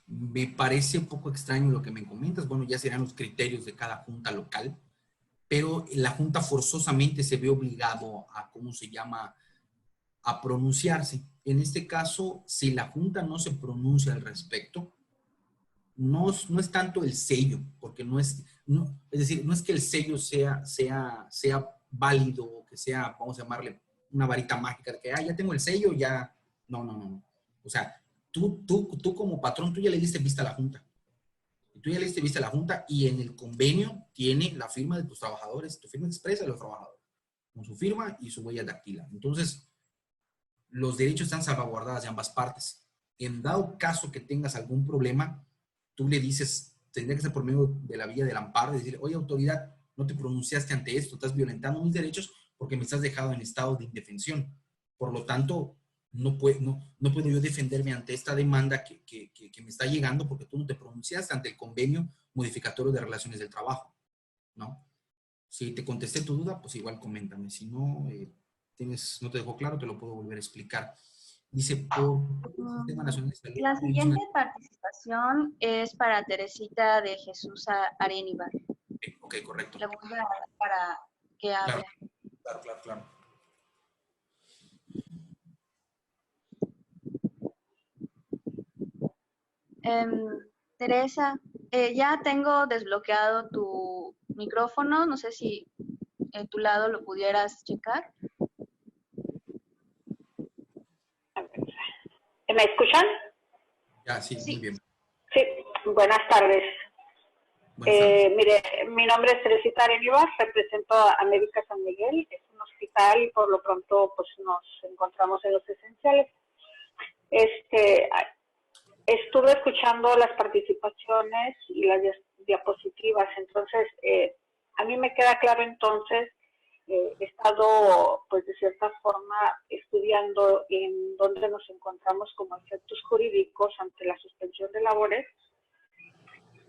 Speaker 2: me parece un poco extraño lo que me comentas. Bueno, ya serán los criterios de cada junta local, pero la junta forzosamente se ve obligado a, ¿cómo se llama?, a pronunciarse. En este caso, si la junta no se pronuncia al respecto, no es tanto el sello, porque es decir, no es que el sello sea válido, o que sea, vamos a llamarle, una varita mágica, de que, ya tengo el sello, ya, no. O sea, tú como patrón, tú ya le diste vista a la junta. Tú ya le diste vista a la junta y en el convenio tiene la firma de tus trabajadores, tu firma expresa de los trabajadores, con su firma y su huella dactilar. Entonces, los derechos están salvaguardados de ambas partes. En dado caso que tengas algún problema, tú le dices, tendría que ser por medio de la vía del amparo, decir, oye, autoridad, no te pronunciaste ante esto, estás violentando mis derechos porque me estás dejado en estado de indefensión. Por lo tanto, no puedo yo defenderme ante esta demanda que me está llegando porque tú no te pronunciaste ante el convenio modificatorio de relaciones del trabajo, ¿no? Si te contesté tu duda, pues igual coméntame. Si no, no te dejó claro, te lo puedo volver a explicar. Dice, por el Sistema Nacional de Salud.
Speaker 3: La siguiente participación es para Teresita de Jesús Areníbar.
Speaker 2: Ok, correcto.
Speaker 3: Le voy a dar para que hable.
Speaker 2: Claro.
Speaker 3: Teresa, ya tengo desbloqueado tu micrófono. No sé si en tu lado lo pudieras checar.
Speaker 5: ¿Me escuchan?
Speaker 2: Ya, sí, muy bien.
Speaker 5: Sí, buenas tardes. Mire, mi nombre es Teresita Areníbar, represento a Médica San Miguel, es un hospital y por lo pronto pues nos encontramos en los esenciales. Estuve escuchando las participaciones y las diapositivas, entonces a mí me queda claro entonces, he estado pues de cierta forma estudiando en dónde nos encontramos como efectos jurídicos ante la suspensión de labores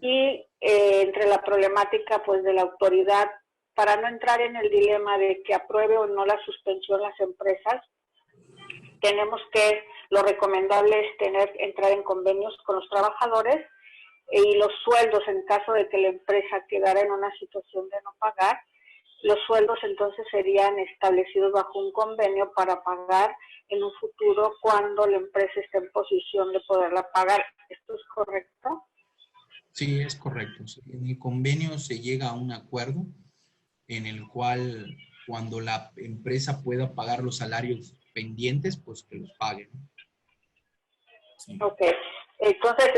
Speaker 5: y entre la problemática pues de la autoridad, para no entrar en el dilema de que apruebe o no la suspensión las empresas, tenemos que, lo recomendable es entrar en convenios con los trabajadores y los sueldos, en caso de que la empresa quedara en una situación de no pagar, los sueldos entonces serían establecidos bajo un convenio para pagar en un futuro cuando la empresa esté en posición de poderla pagar. ¿Esto es correcto?
Speaker 2: Sí, es correcto. En el convenio se llega a un acuerdo en el cual cuando la empresa pueda pagar los salarios pendientes, pues que los pague, ¿no? Sí.
Speaker 5: Ok. Entonces,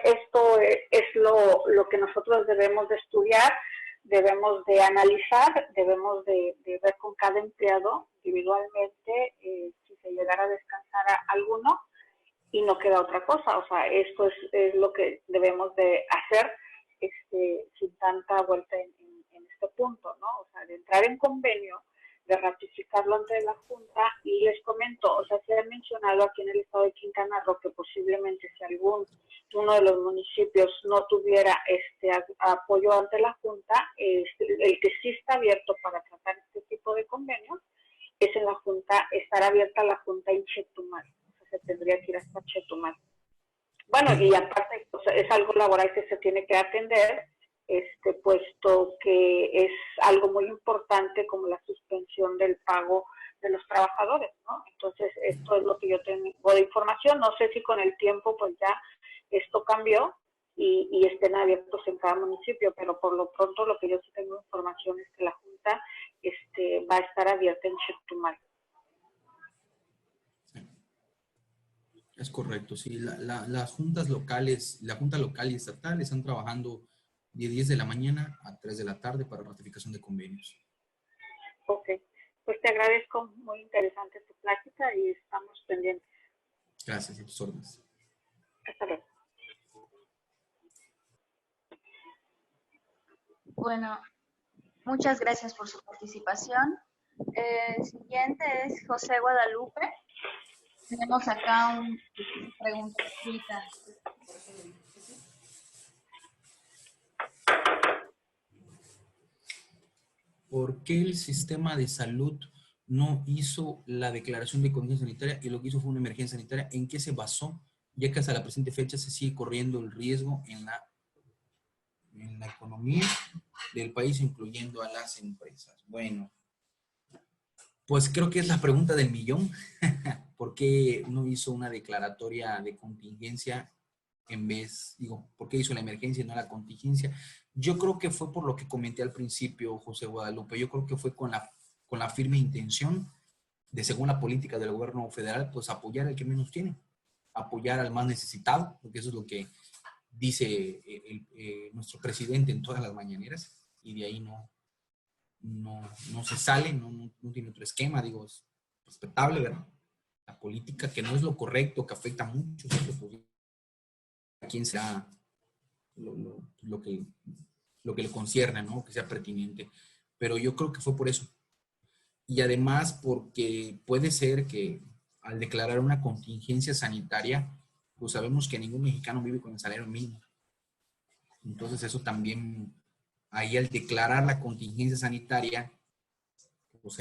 Speaker 5: esto es lo que nosotros debemos de estudiar, debemos de analizar, debemos de ver con cada empleado individualmente si se llegara a descansar a alguno y no queda otra cosa. O sea, esto es lo que debemos de hacer sin tanta vuelta en este punto, ¿no? O sea, de entrar en convenio, de ratificarlo ante la Junta, y les comento, o sea, se ha mencionado aquí en el estado de Quintana Roo que posiblemente si uno de los municipios no tuviera apoyo ante la Junta, el que sí está abierto para tratar este tipo de convenios es en la Junta, estará abierta la Junta en Chetumal, o sea, se tendría que ir hasta Chetumal. Bueno, y aparte, o sea, es algo laboral que se tiene que atender, puesto que es algo muy importante como la suspensión del pago de los trabajadores, ¿no? Entonces, esto es lo que yo tengo de información. No sé si con el tiempo, pues ya esto cambió y estén abiertos en cada municipio, pero por lo pronto lo que yo sí tengo información es que la Junta va a estar abierta en Chetumal.
Speaker 2: Es correcto, sí. Las juntas locales, la junta local y estatal están trabajando de 10 de la mañana a 3 de la tarde para ratificación de convenios.
Speaker 5: Ok, pues te agradezco, muy interesante tu plática y estamos pendientes.
Speaker 2: Gracias, a tus órdenes.
Speaker 5: Hasta luego.
Speaker 3: Bueno, muchas gracias por su participación. El siguiente es José Guadalupe. Tenemos acá una pregunta escrita.
Speaker 2: ¿Por qué el sistema de salud no hizo la declaración de contingencia sanitaria y lo que hizo fue una emergencia sanitaria? ¿En qué se basó? Ya que hasta la presente fecha se sigue corriendo el riesgo en la economía del país, incluyendo a las empresas. Bueno, pues creo que es la pregunta del millón. ¿Por qué no hizo una declaratoria de contingencia por qué hizo la emergencia y no la contingencia? Yo creo que fue por lo que comenté al principio, José Guadalupe. Yo creo que fue con la firme intención de, según la política del gobierno federal, pues apoyar al que menos tiene, apoyar al más necesitado, porque eso es lo que dice nuestro presidente en todas las mañaneras, y de ahí no se sale, no tiene otro esquema, digo, es respetable, ¿verdad? La política, que no es lo correcto, que afecta mucho, a quién sea lo que le concierne, ¿no? Que sea pertinente. Pero yo creo que fue por eso. Y además porque puede ser que al declarar una contingencia sanitaria, pues sabemos que ningún mexicano vive con el salario mínimo. Entonces eso también, ahí al declarar la contingencia sanitaria, pues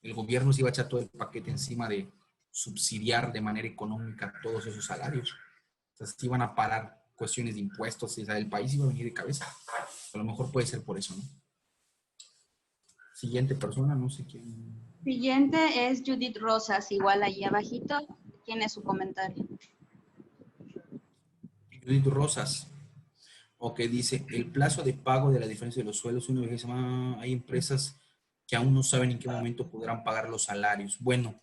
Speaker 2: el gobierno se iba a echar todo el paquete encima de subsidiar de manera económica todos esos salarios. Entonces iban a parar cuestiones de impuestos, o sea, el país iba a venir de cabeza. A lo mejor puede ser por eso, ¿no? Siguiente persona, no sé quién.
Speaker 3: Siguiente es Judith Rosas, igual ahí abajito, tiene su comentario.
Speaker 2: Judith Rosas. Ok, dice, el plazo de pago de la diferencia de los sueldos, una vez hay empresas que aún no saben en qué momento podrán pagar los salarios. Bueno,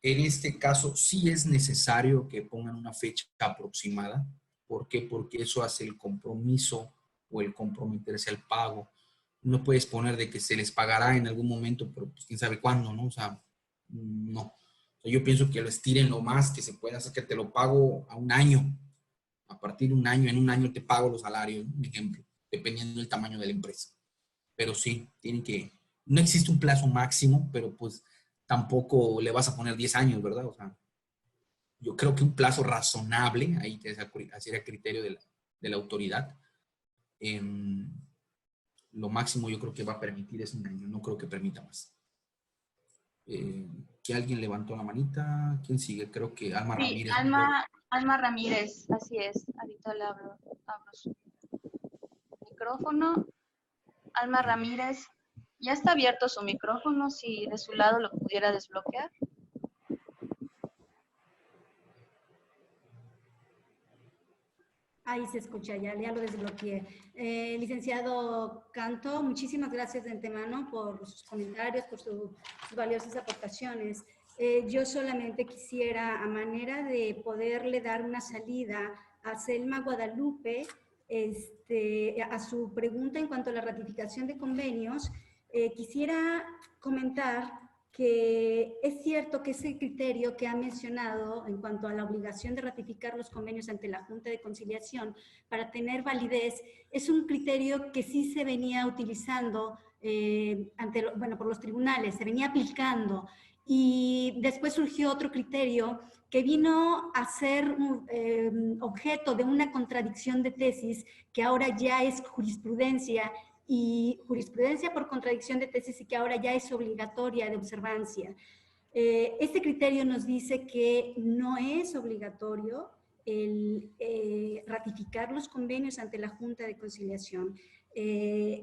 Speaker 2: en este caso sí es necesario que pongan una fecha aproximada. ¿Por qué? Porque eso hace el compromiso o el comprometerse al pago. No puedes poner de que se les pagará en algún momento, pero pues quién sabe cuándo, ¿no? O sea, no. Yo pienso que lo estiren lo más que se pueda, hacer que te lo pago a un año. A partir de un año, en un año te pago los salarios, un ejemplo, dependiendo del tamaño de la empresa. Pero sí, tienen que, no existe un plazo máximo, pero pues tampoco le vas a poner 10 años, ¿verdad? O sea, yo creo que un plazo razonable, ahí sería criterio de la autoridad. Lo máximo yo creo que va a permitir es un año, no creo que permita más. Que alguien levantó la manita. ¿Quién sigue? Creo que Alma
Speaker 3: Sí,
Speaker 2: Ramírez.
Speaker 3: Alma Ramírez, así es. Ahorita le abro su micrófono. Alma Ramírez, ya está abierto su micrófono, si de su lado lo pudiera desbloquear.
Speaker 6: Ahí se escucha, ya lo desbloqueé. Licenciado Canto, muchísimas gracias de antemano por sus comentarios, por sus valiosas aportaciones. Yo solamente quisiera, a manera de poderle dar una salida a Selma Guadalupe, a su pregunta en cuanto a la ratificación de convenios, quisiera comentar que es cierto que ese criterio que ha mencionado en cuanto a la obligación de ratificar los convenios ante la Junta de Conciliación para tener validez es un criterio que sí se venía utilizando por los tribunales, se venía aplicando, y después surgió otro criterio que vino a ser objeto de una contradicción de tesis que ahora ya es jurisprudencia, y jurisprudencia por contradicción de tesis, y que ahora ya es obligatoria de observancia. Este criterio nos dice que no es obligatorio el ratificar los convenios ante la Junta de Conciliación.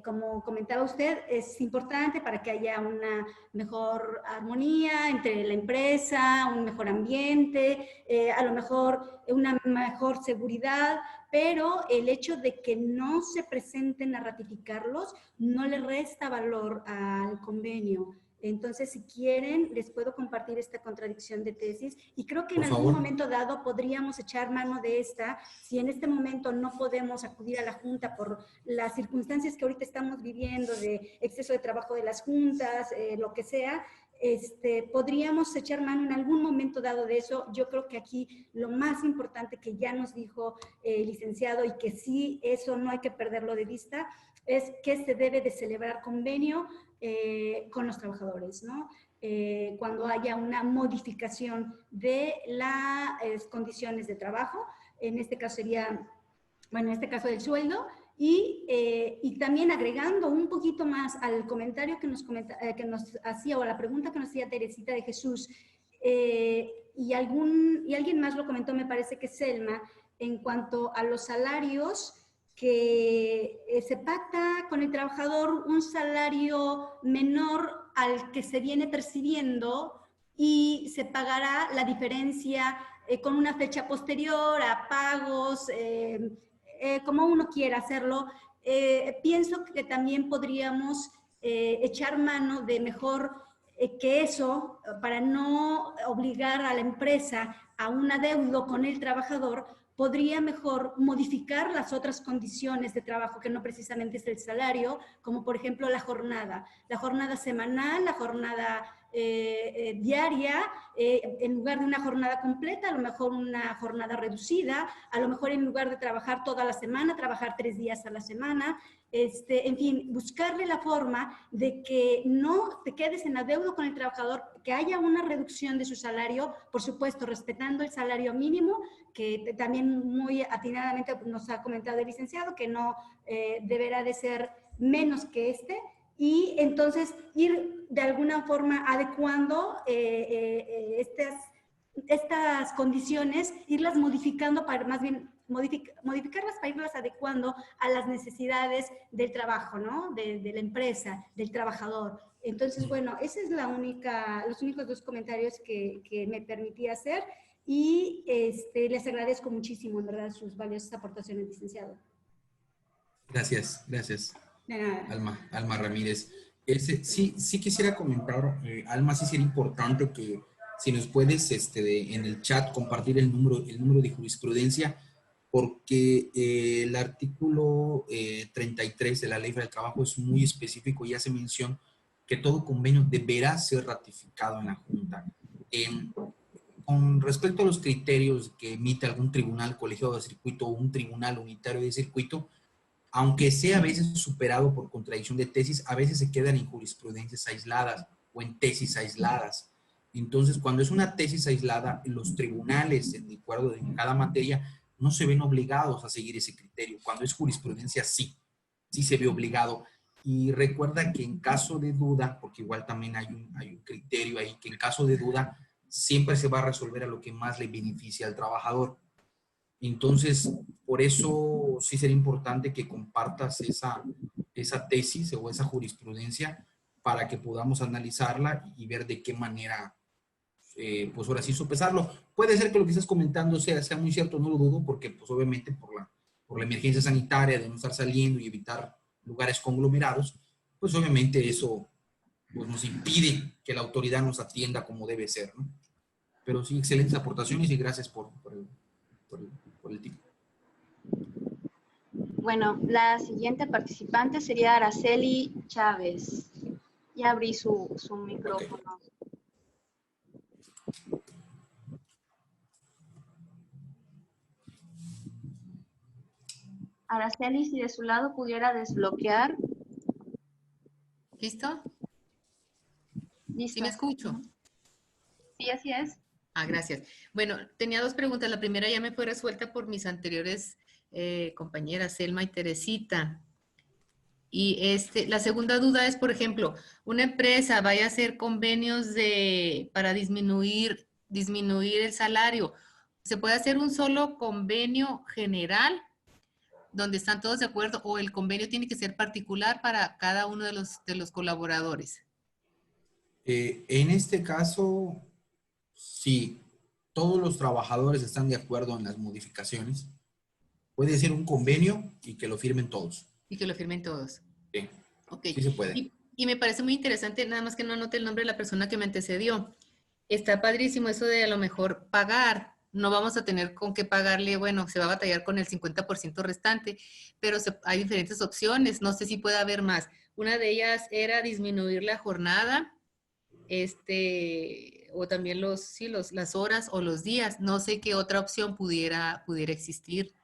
Speaker 6: Como comentaba usted, es importante para que haya una mejor armonía entre la empresa, un mejor ambiente, a lo mejor una mejor seguridad, pero el hecho de que no se presenten a ratificarlos no le resta valor al convenio. Entonces, si quieren, les puedo compartir esta contradicción de tesis, y creo que en algún momento dado podríamos echar mano de esta. Si en este momento no podemos acudir a la Junta por las circunstancias que ahorita estamos viviendo, de exceso de trabajo de las juntas, lo que sea, podríamos echar mano en algún momento dado de eso. Yo creo que aquí lo más importante que ya nos dijo el licenciado, y que sí, eso no hay que perderlo de vista, es que se debe de celebrar convenio con los trabajadores, ¿no? Cuando haya una modificación de las condiciones de trabajo, en este caso sería, bueno, en este caso del sueldo, y también agregando un poquito más al comentario que nos hacía, o a la pregunta que nos hacía Teresita de Jesús, y alguien más lo comentó, me parece que Selma, en cuanto a los salarios, que se pacta con el trabajador un salario menor al que se viene percibiendo, y se pagará la diferencia con una fecha posterior a pagos, como uno quiera hacerlo. Pienso que también podríamos echar mano de mejor que eso, para no obligar a la empresa a un adeudo con el trabajador, podría mejor modificar las otras condiciones de trabajo, que no precisamente es el salario, como por ejemplo la jornada semanal, la jornada diaria, en lugar de una jornada completa, a lo mejor una jornada reducida, a lo mejor en lugar de trabajar toda la semana, trabajar 3 días a la semana. En fin, buscarle la forma de que no te quedes en adeudo con el trabajador, que haya una reducción de su salario, por supuesto, respetando el salario mínimo, que también muy atinadamente nos ha comentado el licenciado, que no deberá de ser menos que y entonces ir de alguna forma adecuando estas condiciones, irlas modificando, para más bien modificarlas para irlas adecuando a las necesidades del trabajo, ¿no? De la empresa, del trabajador. Entonces, bueno, esa es los únicos 2 comentarios que me permití hacer, y les agradezco muchísimo, en verdad, sus valiosas aportaciones, licenciado.
Speaker 2: Gracias.
Speaker 6: De nada.
Speaker 2: Alma Ramírez. Sí quisiera comentar, Alma, sí sería importante que si nos puedes en el chat compartir el número de jurisprudencia, porque el artículo 33 de la Ley del Trabajo es muy específico y hace mención que todo convenio deberá ser ratificado en la Junta. Con respecto a los criterios que emite algún tribunal colegiado de circuito o un tribunal unitario de circuito, aunque sea a veces superado por contradicción de tesis, a veces se quedan en jurisprudencias aisladas o en tesis aisladas. Entonces, cuando es una tesis aislada, los tribunales, de acuerdo en cada materia, no se ven obligados a seguir ese criterio. Cuando es jurisprudencia, sí se ve obligado. Y recuerda que en caso de duda, porque igual también hay un criterio ahí, que en caso de duda siempre se va a resolver a lo que más le beneficia al trabajador. Entonces, por eso sí sería importante que compartas esa tesis o esa jurisprudencia para que podamos analizarla y ver de qué manera, pues ahora sí sopesarlo. Puede ser que lo que estás comentando sea muy cierto, no lo dudo, porque pues obviamente por la emergencia sanitaria de no estar saliendo y evitar lugares conglomerados, pues obviamente eso pues nos impide que la autoridad nos atienda como debe ser, ¿no? Pero sí, excelentes aportaciones y gracias por el tiempo.
Speaker 3: Bueno, la siguiente participante sería Araceli Chávez. Ya abrí su micrófono. Okay. Araceli, si de su lado pudiera desbloquear.
Speaker 7: ¿Listo?
Speaker 3: Listo.
Speaker 7: ¿Sí me escucho?
Speaker 3: Sí, así es.
Speaker 7: Gracias. Bueno, tenía dos preguntas. La primera ya me fue resuelta por mis anteriores compañeras, Selma y Teresita. Y la segunda duda es, por ejemplo, una empresa vaya a hacer convenios para disminuir el salario. ¿Se puede hacer un solo convenio general donde están todos de acuerdo o el convenio tiene que ser particular para cada uno de los colaboradores?
Speaker 2: En este caso, si todos los trabajadores están de acuerdo en las modificaciones, puede ser un convenio y que lo firmen todos.
Speaker 7: Y que lo firmen todos.
Speaker 2: Sí,
Speaker 7: okay.
Speaker 2: Sí se puede.
Speaker 7: Y me parece muy interesante, nada más que no anote el nombre de la persona que me antecedió. Está padrísimo eso de a lo mejor pagar. No vamos a tener con qué pagarle, bueno, se va a batallar con el 50% restante, pero hay diferentes opciones. No sé si puede haber más. Una de ellas era disminuir la jornada, o también las horas o los días. No sé qué otra opción pudiera existir.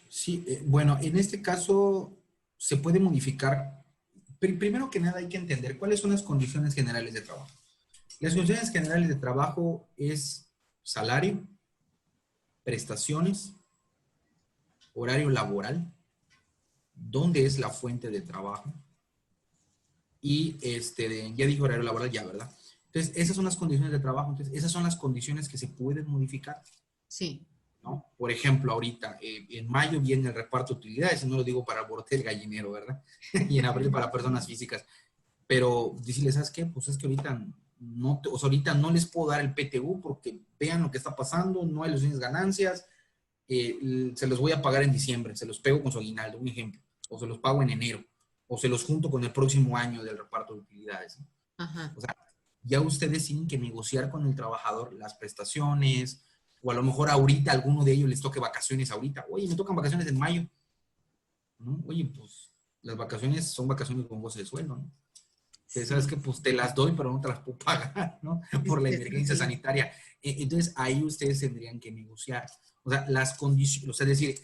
Speaker 2: Sí, bueno, en este caso se puede modificar. Primero que nada hay que entender cuáles son las condiciones generales de trabajo. Las condiciones generales de trabajo es salario, prestaciones, horario laboral, dónde es la fuente de trabajo y ya dije horario laboral ya, ¿verdad? Entonces, esas son las condiciones de trabajo. Entonces, esas son las condiciones que se pueden modificar.
Speaker 7: Sí. ¿No?
Speaker 2: Por ejemplo, ahorita, en mayo viene el reparto de utilidades, no lo digo para brote el gallinero, ¿verdad? Y en abril para personas físicas. Pero decirles, ¿sabes qué? Pues es que ahorita ahorita no les puedo dar el PTU porque vean lo que está pasando, no hay las ganancias, se los voy a pagar en diciembre, se los pego con su aguinaldo, un ejemplo, o se los pago en enero, o se los junto con el próximo año del reparto de utilidades, ¿no?
Speaker 7: Ajá.
Speaker 2: O sea, ya ustedes tienen que negociar con el trabajador las prestaciones, o a lo mejor ahorita a alguno de ellos les toque vacaciones ahorita. Oye, me tocan vacaciones en mayo, ¿no? Oye, pues las vacaciones son vacaciones con goce de sueldo, ¿no? Sí. Sabes que pues te las doy, pero no te las puedo pagar, ¿no? Por la emergencia sanitaria. Entonces, ahí ustedes tendrían que negociar. O sea, las condiciones, o sea, es decir,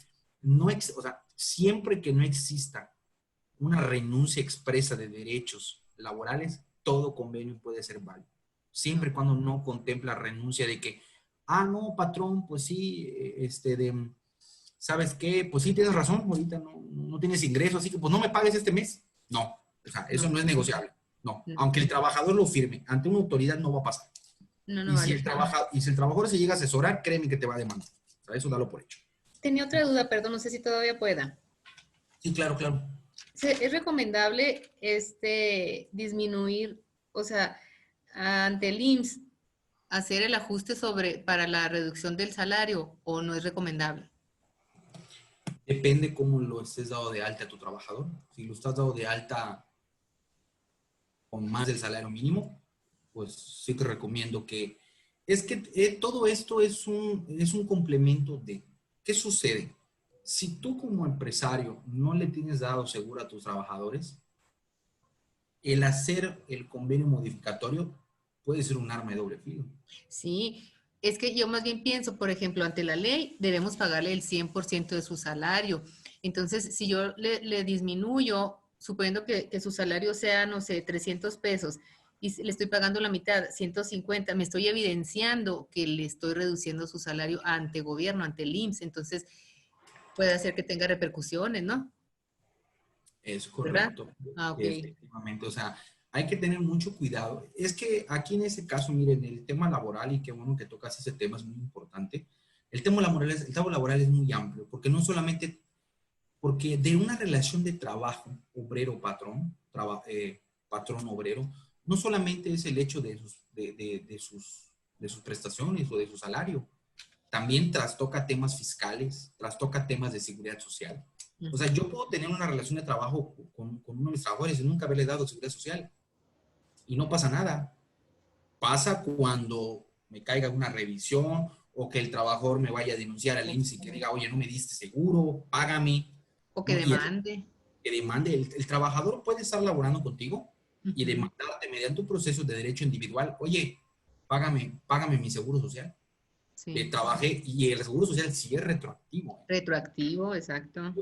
Speaker 2: siempre que no exista una renuncia expresa de derechos laborales, todo convenio puede ser válido. Siempre y cuando no contempla renuncia de que, no, patrón, pues sí, ¿sabes qué? Pues sí, tienes razón, ahorita no tienes ingresos, así que pues no me pagues este mes. No, o sea, eso no es negociable. No, aunque el trabajador lo firme, ante una autoridad no va a pasar. Y si el trabajador se llega a asesorar, créeme que te va a demandar. O sea, eso dalo por hecho.
Speaker 7: Tenía otra duda, perdón, no sé si todavía pueda.
Speaker 2: Sí, claro.
Speaker 7: ¿Es recomendable disminuir, o sea, ante el IMSS, hacer el ajuste para la reducción del salario o no es recomendable?
Speaker 2: Depende cómo lo estés dado de alta a tu trabajador. Si lo estás dado de alta con más del salario mínimo, pues sí te recomiendo que... Es que todo esto es un complemento de... ¿Qué sucede? Si tú como empresario no le tienes dado seguro a tus trabajadores, el hacer el convenio modificatorio puede ser un arma de doble filo.
Speaker 7: Sí, es que yo más bien pienso, por ejemplo, ante la ley debemos pagarle el 100% de su salario. Entonces, si yo le disminuyo, suponiendo que su salario sea, no sé, 300 pesos, y le estoy pagando la mitad, 150, me estoy evidenciando que le estoy reduciendo su salario ante gobierno, ante el IMSS. Entonces, puede hacer que tenga repercusiones, ¿no?
Speaker 2: Es
Speaker 7: ¿Verdad?
Speaker 2: correcto.
Speaker 7: Ah, ok.
Speaker 2: Efectivamente, o sea, hay que tener mucho cuidado. Es que aquí en ese caso, miren, el tema laboral, y qué bueno que tocas ese tema, es muy importante. El tema laboral es muy amplio, porque no solamente, porque de una relación de trabajo, obrero-patrón, patrón-obrero, no solamente es el hecho de sus prestaciones o de su salario, también trastoca temas fiscales, trastoca temas de seguridad social. O sea, yo puedo tener una relación de trabajo con uno de mis trabajadores y nunca haberle dado seguridad social. Y no pasa nada. Pasa cuando me caiga una revisión o que el trabajador me vaya a denunciar al IMSS y que diga, oye, no me diste seguro, págame.
Speaker 7: O que
Speaker 2: ¿no?
Speaker 7: demande.
Speaker 2: Que demande. El trabajador puede estar laborando contigo y demandarte mediante un proceso de derecho individual, oye, págame mi seguro social.
Speaker 7: Sí.
Speaker 2: Trabajé y el seguro social sí es retroactivo.
Speaker 7: Retroactivo, exacto.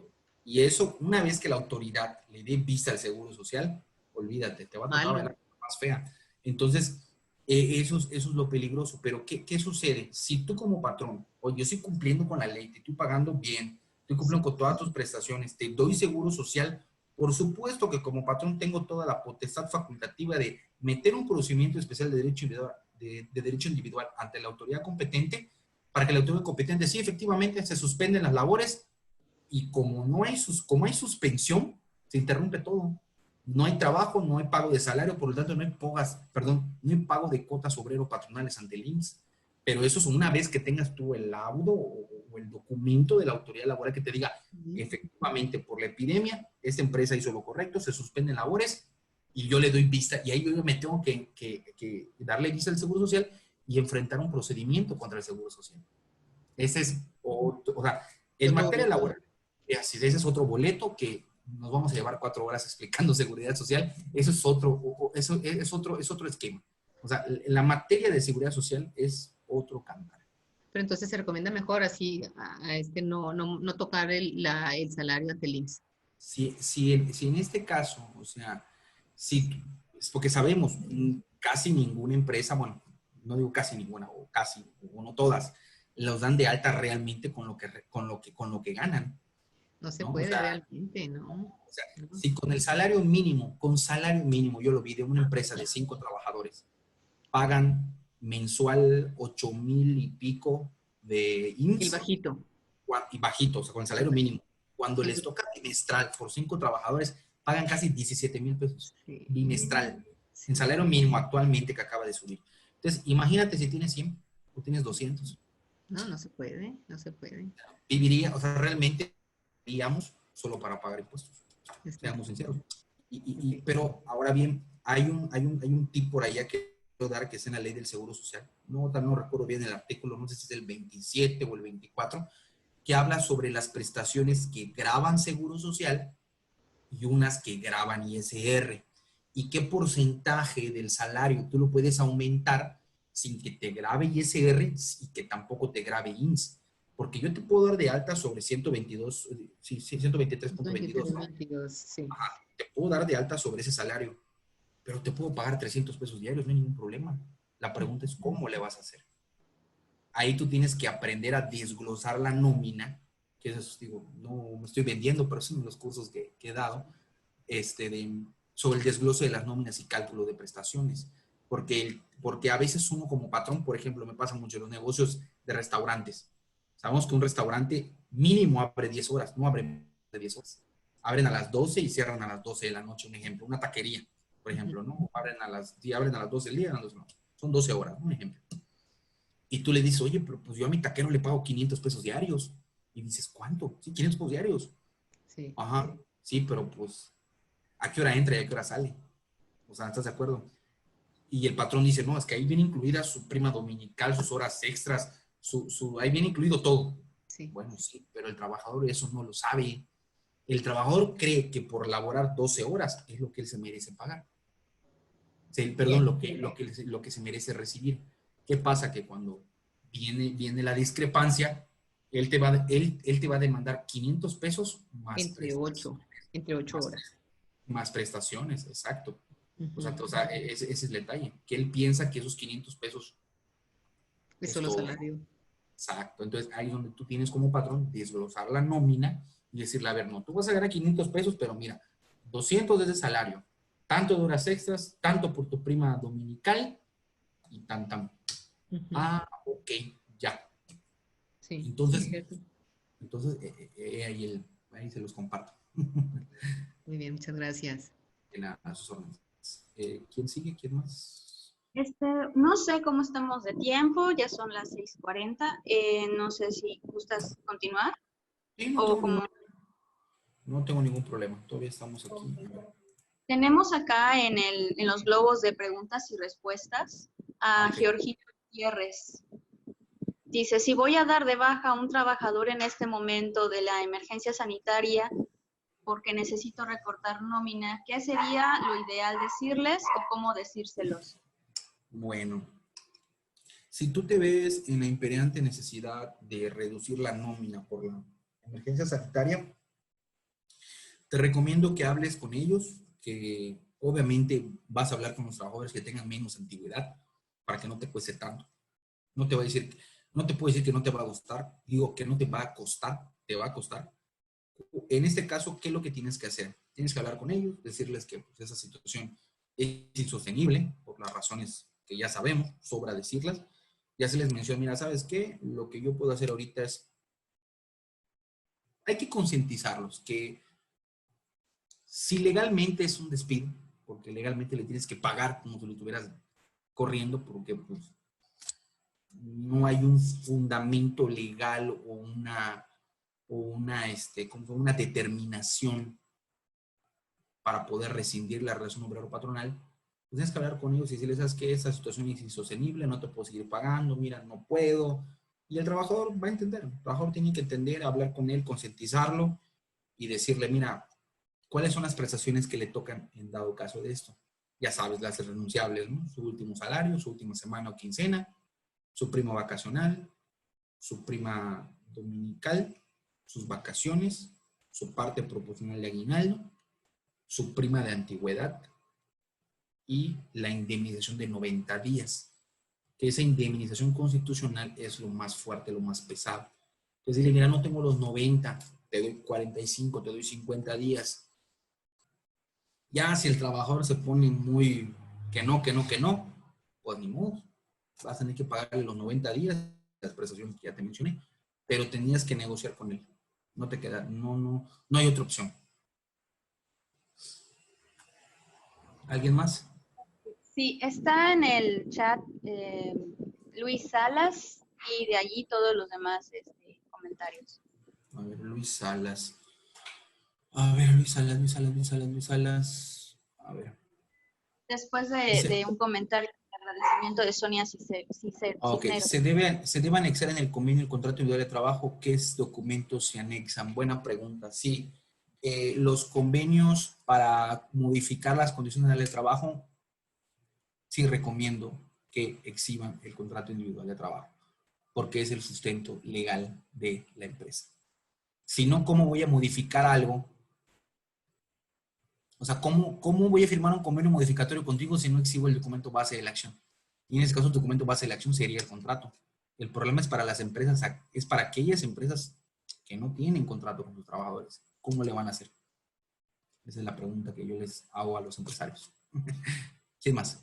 Speaker 2: Y eso, una vez que la autoridad le dé vista al seguro social, olvídate, te va a tocar bailar más fea. Entonces, eso es lo peligroso. Pero, ¿qué sucede? Si tú como patrón, o yo estoy cumpliendo con la ley, te estoy pagando bien, estoy cumpliendo con todas tus prestaciones, te doy seguro social, por supuesto que como patrón tengo toda la potestad facultativa de meter un procedimiento especial de derecho individual ante la autoridad competente, para que la autoridad competente, sí, efectivamente, se suspenden las labores, y como hay suspensión, se interrumpe todo. No hay trabajo, no hay pago de salario, por lo tanto no hay pago de cuotas obrero-patronales ante el IMSS. Pero eso es una vez que tengas tú el laudo o el documento de la autoridad laboral que te diga, efectivamente, por la epidemia, esta empresa hizo lo correcto, se suspenden labores y yo le doy vista. Y ahí yo me tengo que darle vista al Seguro Social y enfrentar un procedimiento contra el Seguro Social. Ese es otro, o sea, en materia laboral, ese es otro boleto que nos vamos a llevar 4 horas explicando seguridad social. Eso es otro esquema. O sea, la materia de seguridad social es otro cantar.
Speaker 7: Pero entonces se recomienda mejor así no tocar el salario ante el IMSS.
Speaker 2: Si en este caso, o sea, es porque sabemos, casi ninguna empresa, bueno, no digo casi ninguna, o no todas, los dan de alta realmente con lo que ganan.
Speaker 7: No se puede, o sea, realmente, ¿no?
Speaker 2: O sea, si con salario mínimo, yo lo vi de una empresa de 5 trabajadores, pagan mensual 8,000 y pico de IMSS.
Speaker 7: Y bajito.
Speaker 2: Y bajito, o sea, con el salario mínimo. Cuando les toca bimestral por 5 trabajadores, pagan casi 17,000 pesos. Sí. Bimestral. Sí. En salario mínimo actualmente que acaba de subir. Entonces, imagínate si tienes 100 o tienes 200.
Speaker 7: No se puede, no se puede.
Speaker 2: Viviría, o sea, realmente vivíamos solo para pagar impuestos. Seamos sinceros. Pero ahora bien, hay un tip por allá que quiero dar, que es en la ley del Seguro Social. No recuerdo bien el artículo, no sé si es el 27 o el 24, que habla sobre las prestaciones que graban Seguro Social y unas que graban ISR. Y qué porcentaje del salario tú lo puedes aumentar sin que te grabe ISR y que tampoco te grabe IMSS. Porque yo te puedo dar de alta sobre 123.22. ¿no? Sí. Te puedo dar de alta sobre ese salario, pero te puedo pagar 300 pesos diarios, no hay ningún problema. La pregunta es, ¿cómo le vas a hacer? Ahí tú tienes que aprender a desglosar la nómina, que eso, digo, no me estoy vendiendo, pero son los cursos que he dado, sobre el desglose de las nóminas y cálculo de prestaciones. Porque a veces uno como patrón, por ejemplo, me pasa mucho en los negocios de restaurantes. Sabemos que un restaurante mínimo abre 10 horas, no abre de 10 horas. Abren a las 12 y cierran a las 12 de la noche, un ejemplo. Una taquería, por ejemplo, ¿no? Abren a las 12 del día, son 12 horas, un ejemplo. Y tú le dices, oye, pero pues yo a mi taquero le pago 500 pesos diarios. Y dices, ¿cuánto? Sí, 500 pesos diarios.
Speaker 7: Sí.
Speaker 2: Ajá, sí, pero pues, ¿a qué hora entra y a qué hora sale? O sea, ¿estás de acuerdo? Y el patrón dice, no, es que ahí viene incluida su prima dominical, sus horas extras, ahí viene incluido todo. Sí. Bueno, sí, pero el trabajador eso no lo sabe. El trabajador cree que por laborar 12 horas es lo que él se merece pagar. Perdón, lo que se merece recibir. ¿Qué pasa? Que cuando viene la discrepancia, él te va a demandar 500 pesos más
Speaker 7: Entre 8 horas.
Speaker 2: Más prestaciones, exacto.
Speaker 7: Uh-huh.
Speaker 2: O sea, ese es el detalle, que él piensa que esos 500 pesos
Speaker 7: es solo salario.
Speaker 2: Exacto. Entonces, ahí es donde tú tienes como patrón desglosar la nómina y decirle, a ver, no, tú vas a ganar 500 pesos, pero mira, 200 es de salario, tanto de horas extras, tanto por tu prima dominical y tan. Uh-huh. Ah, ok, ya.
Speaker 7: Sí.
Speaker 2: Entonces ahí se los comparto.
Speaker 7: Muy bien, muchas gracias.
Speaker 2: A sus órdenes. ¿Quién sigue? ¿Quién más?
Speaker 3: No sé cómo estamos de tiempo, ya son las 6:40. No sé si gustas continuar.
Speaker 2: Sí, no tengo ningún problema, todavía estamos aquí. Okay.
Speaker 3: Tenemos acá en los globos de preguntas y respuestas a Georgito Gutiérrez. Dice, si voy a dar de baja a un trabajador en este momento de la emergencia sanitaria porque necesito recortar nómina, ¿qué sería lo ideal decirles o cómo decírselos?
Speaker 2: Bueno, si tú te ves en la imperiante necesidad de reducir la nómina por la emergencia sanitaria, te recomiendo que hables con ellos, que obviamente vas a hablar con los trabajadores que tengan menos antigüedad para que no te cueste tanto. No te puedo decir que no te va a costar, digo que no te va a costar, te va a costar. En este caso, ¿qué es lo que tienes que hacer? Tienes que hablar con ellos, decirles que pues, esa situación es insostenible por las razones que ya sabemos, sobra decirlas. Ya se les mencionó, mira, ¿sabes qué? Lo que yo puedo hacer ahorita es, hay que concientizarlos que si legalmente es un despido, porque legalmente le tienes que pagar como si lo estuvieras corriendo, porque pues no hay un fundamento legal o una determinación para poder rescindir la relación obrero-patronal, pues tienes que hablar con ellos y decirles, ¿sabes qué? Esta situación es insostenible, no te puedo seguir pagando, mira, no puedo. Y el trabajador va a entender, el trabajador tiene que entender, hablar con él, concientizarlo y decirle, mira, ¿cuáles son las prestaciones que le tocan en dado caso de esto? Ya sabes, las irrenunciables, ¿no? Su último salario, su última semana o quincena, su prima vacacional, su prima dominical, sus vacaciones, su parte proporcional de aguinaldo, su prima de antigüedad y la indemnización de 90 días. Que esa indemnización constitucional es lo más fuerte, lo más pesado. Entonces, dile, mira, no tengo los 90, te doy 45, te doy 50 días. Ya si el trabajador se pone muy que no, pues ni modo. Vas a tener que pagarle los 90 días, las prestaciones que ya te mencioné, pero tenías que negociar con él. No te queda, no hay otra opción. ¿Alguien más?
Speaker 3: Sí, está en el chat Luis Salas y de allí todos los demás comentarios.
Speaker 2: A ver, Luis Salas. A ver, Luis Salas. A ver.
Speaker 3: Después de un comentario de agradecimiento de Sonia Cisneros.
Speaker 2: Ok, se debe anexar en el convenio el contrato individual de trabajo. ¿Qué documentos se anexan? Buena pregunta, sí. Los convenios para modificar las condiciones de trabajo, sí recomiendo que exhiban el contrato individual de trabajo, porque es el sustento legal de la empresa. Si no, ¿cómo voy a modificar algo? O sea, ¿cómo voy a firmar un convenio modificatorio contigo si no exhibo el documento base de la acción? Y en este caso, el documento base de la acción sería el contrato. El problema es para las empresas, es para aquellas empresas que no tienen contrato con sus trabajadores. ¿Cómo le van a hacer? Esa es la pregunta que yo les hago a los empresarios. ¿Quién más?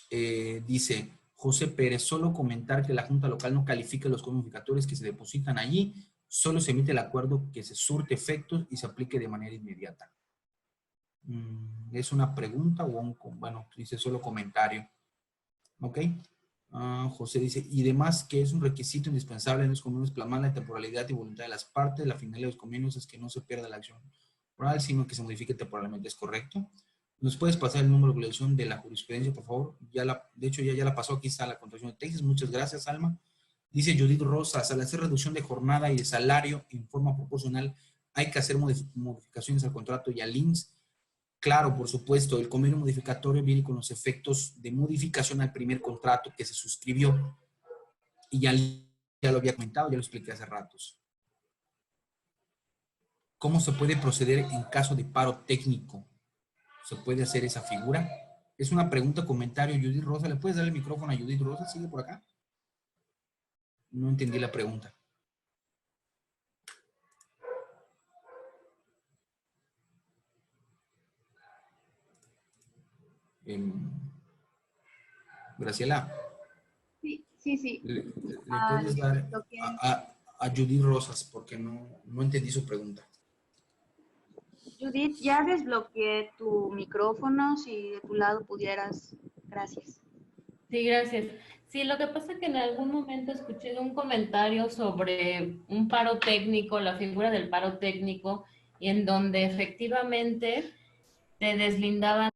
Speaker 2: Dice José Pérez, solo comentar que la Junta Local no califica los modificatorios que se depositan allí, solo se emite el acuerdo que se surte efectos y se aplique de manera inmediata. ¿Es una pregunta o bueno, dice solo comentario? Ok. José dice, y demás que es un requisito indispensable en los convenios plasmar la temporalidad y voluntad de las partes. La finalidad de los convenios es que no se pierda la acción oral, sino que se modifique temporalmente. ¿Es correcto? ¿Nos puedes pasar el número de regulación de la jurisprudencia, por favor? De hecho, ya la pasó, aquí está la contratación de Texas. Muchas gracias, Alma. Dice Judith Rosas, al hacer reducción de jornada y de salario en forma proporcional, hay que hacer modificaciones al contrato y al INSS. Claro, por supuesto, el convenio modificatorio viene con los efectos de modificación al primer contrato que se suscribió. Y ya lo había comentado, ya lo expliqué hace ratos. ¿Cómo se puede proceder en caso de paro técnico? ¿Se puede hacer esa figura? Es una pregunta, comentario, Judith Rosa. ¿Le puedes dar el micrófono a Judith Rosa? ¿Sigue por acá? No entendí la pregunta. Graciela.
Speaker 3: Sí.
Speaker 2: ¿Le puedes dar a Judith Rosas? Porque no entendí su pregunta.
Speaker 3: Judith, ya desbloqueé tu micrófono, si de tu lado pudieras. Gracias.
Speaker 8: Sí, gracias. Sí, lo que pasa es que en algún momento escuché un comentario sobre un paro técnico, la figura del paro técnico, y en donde efectivamente te deslindaban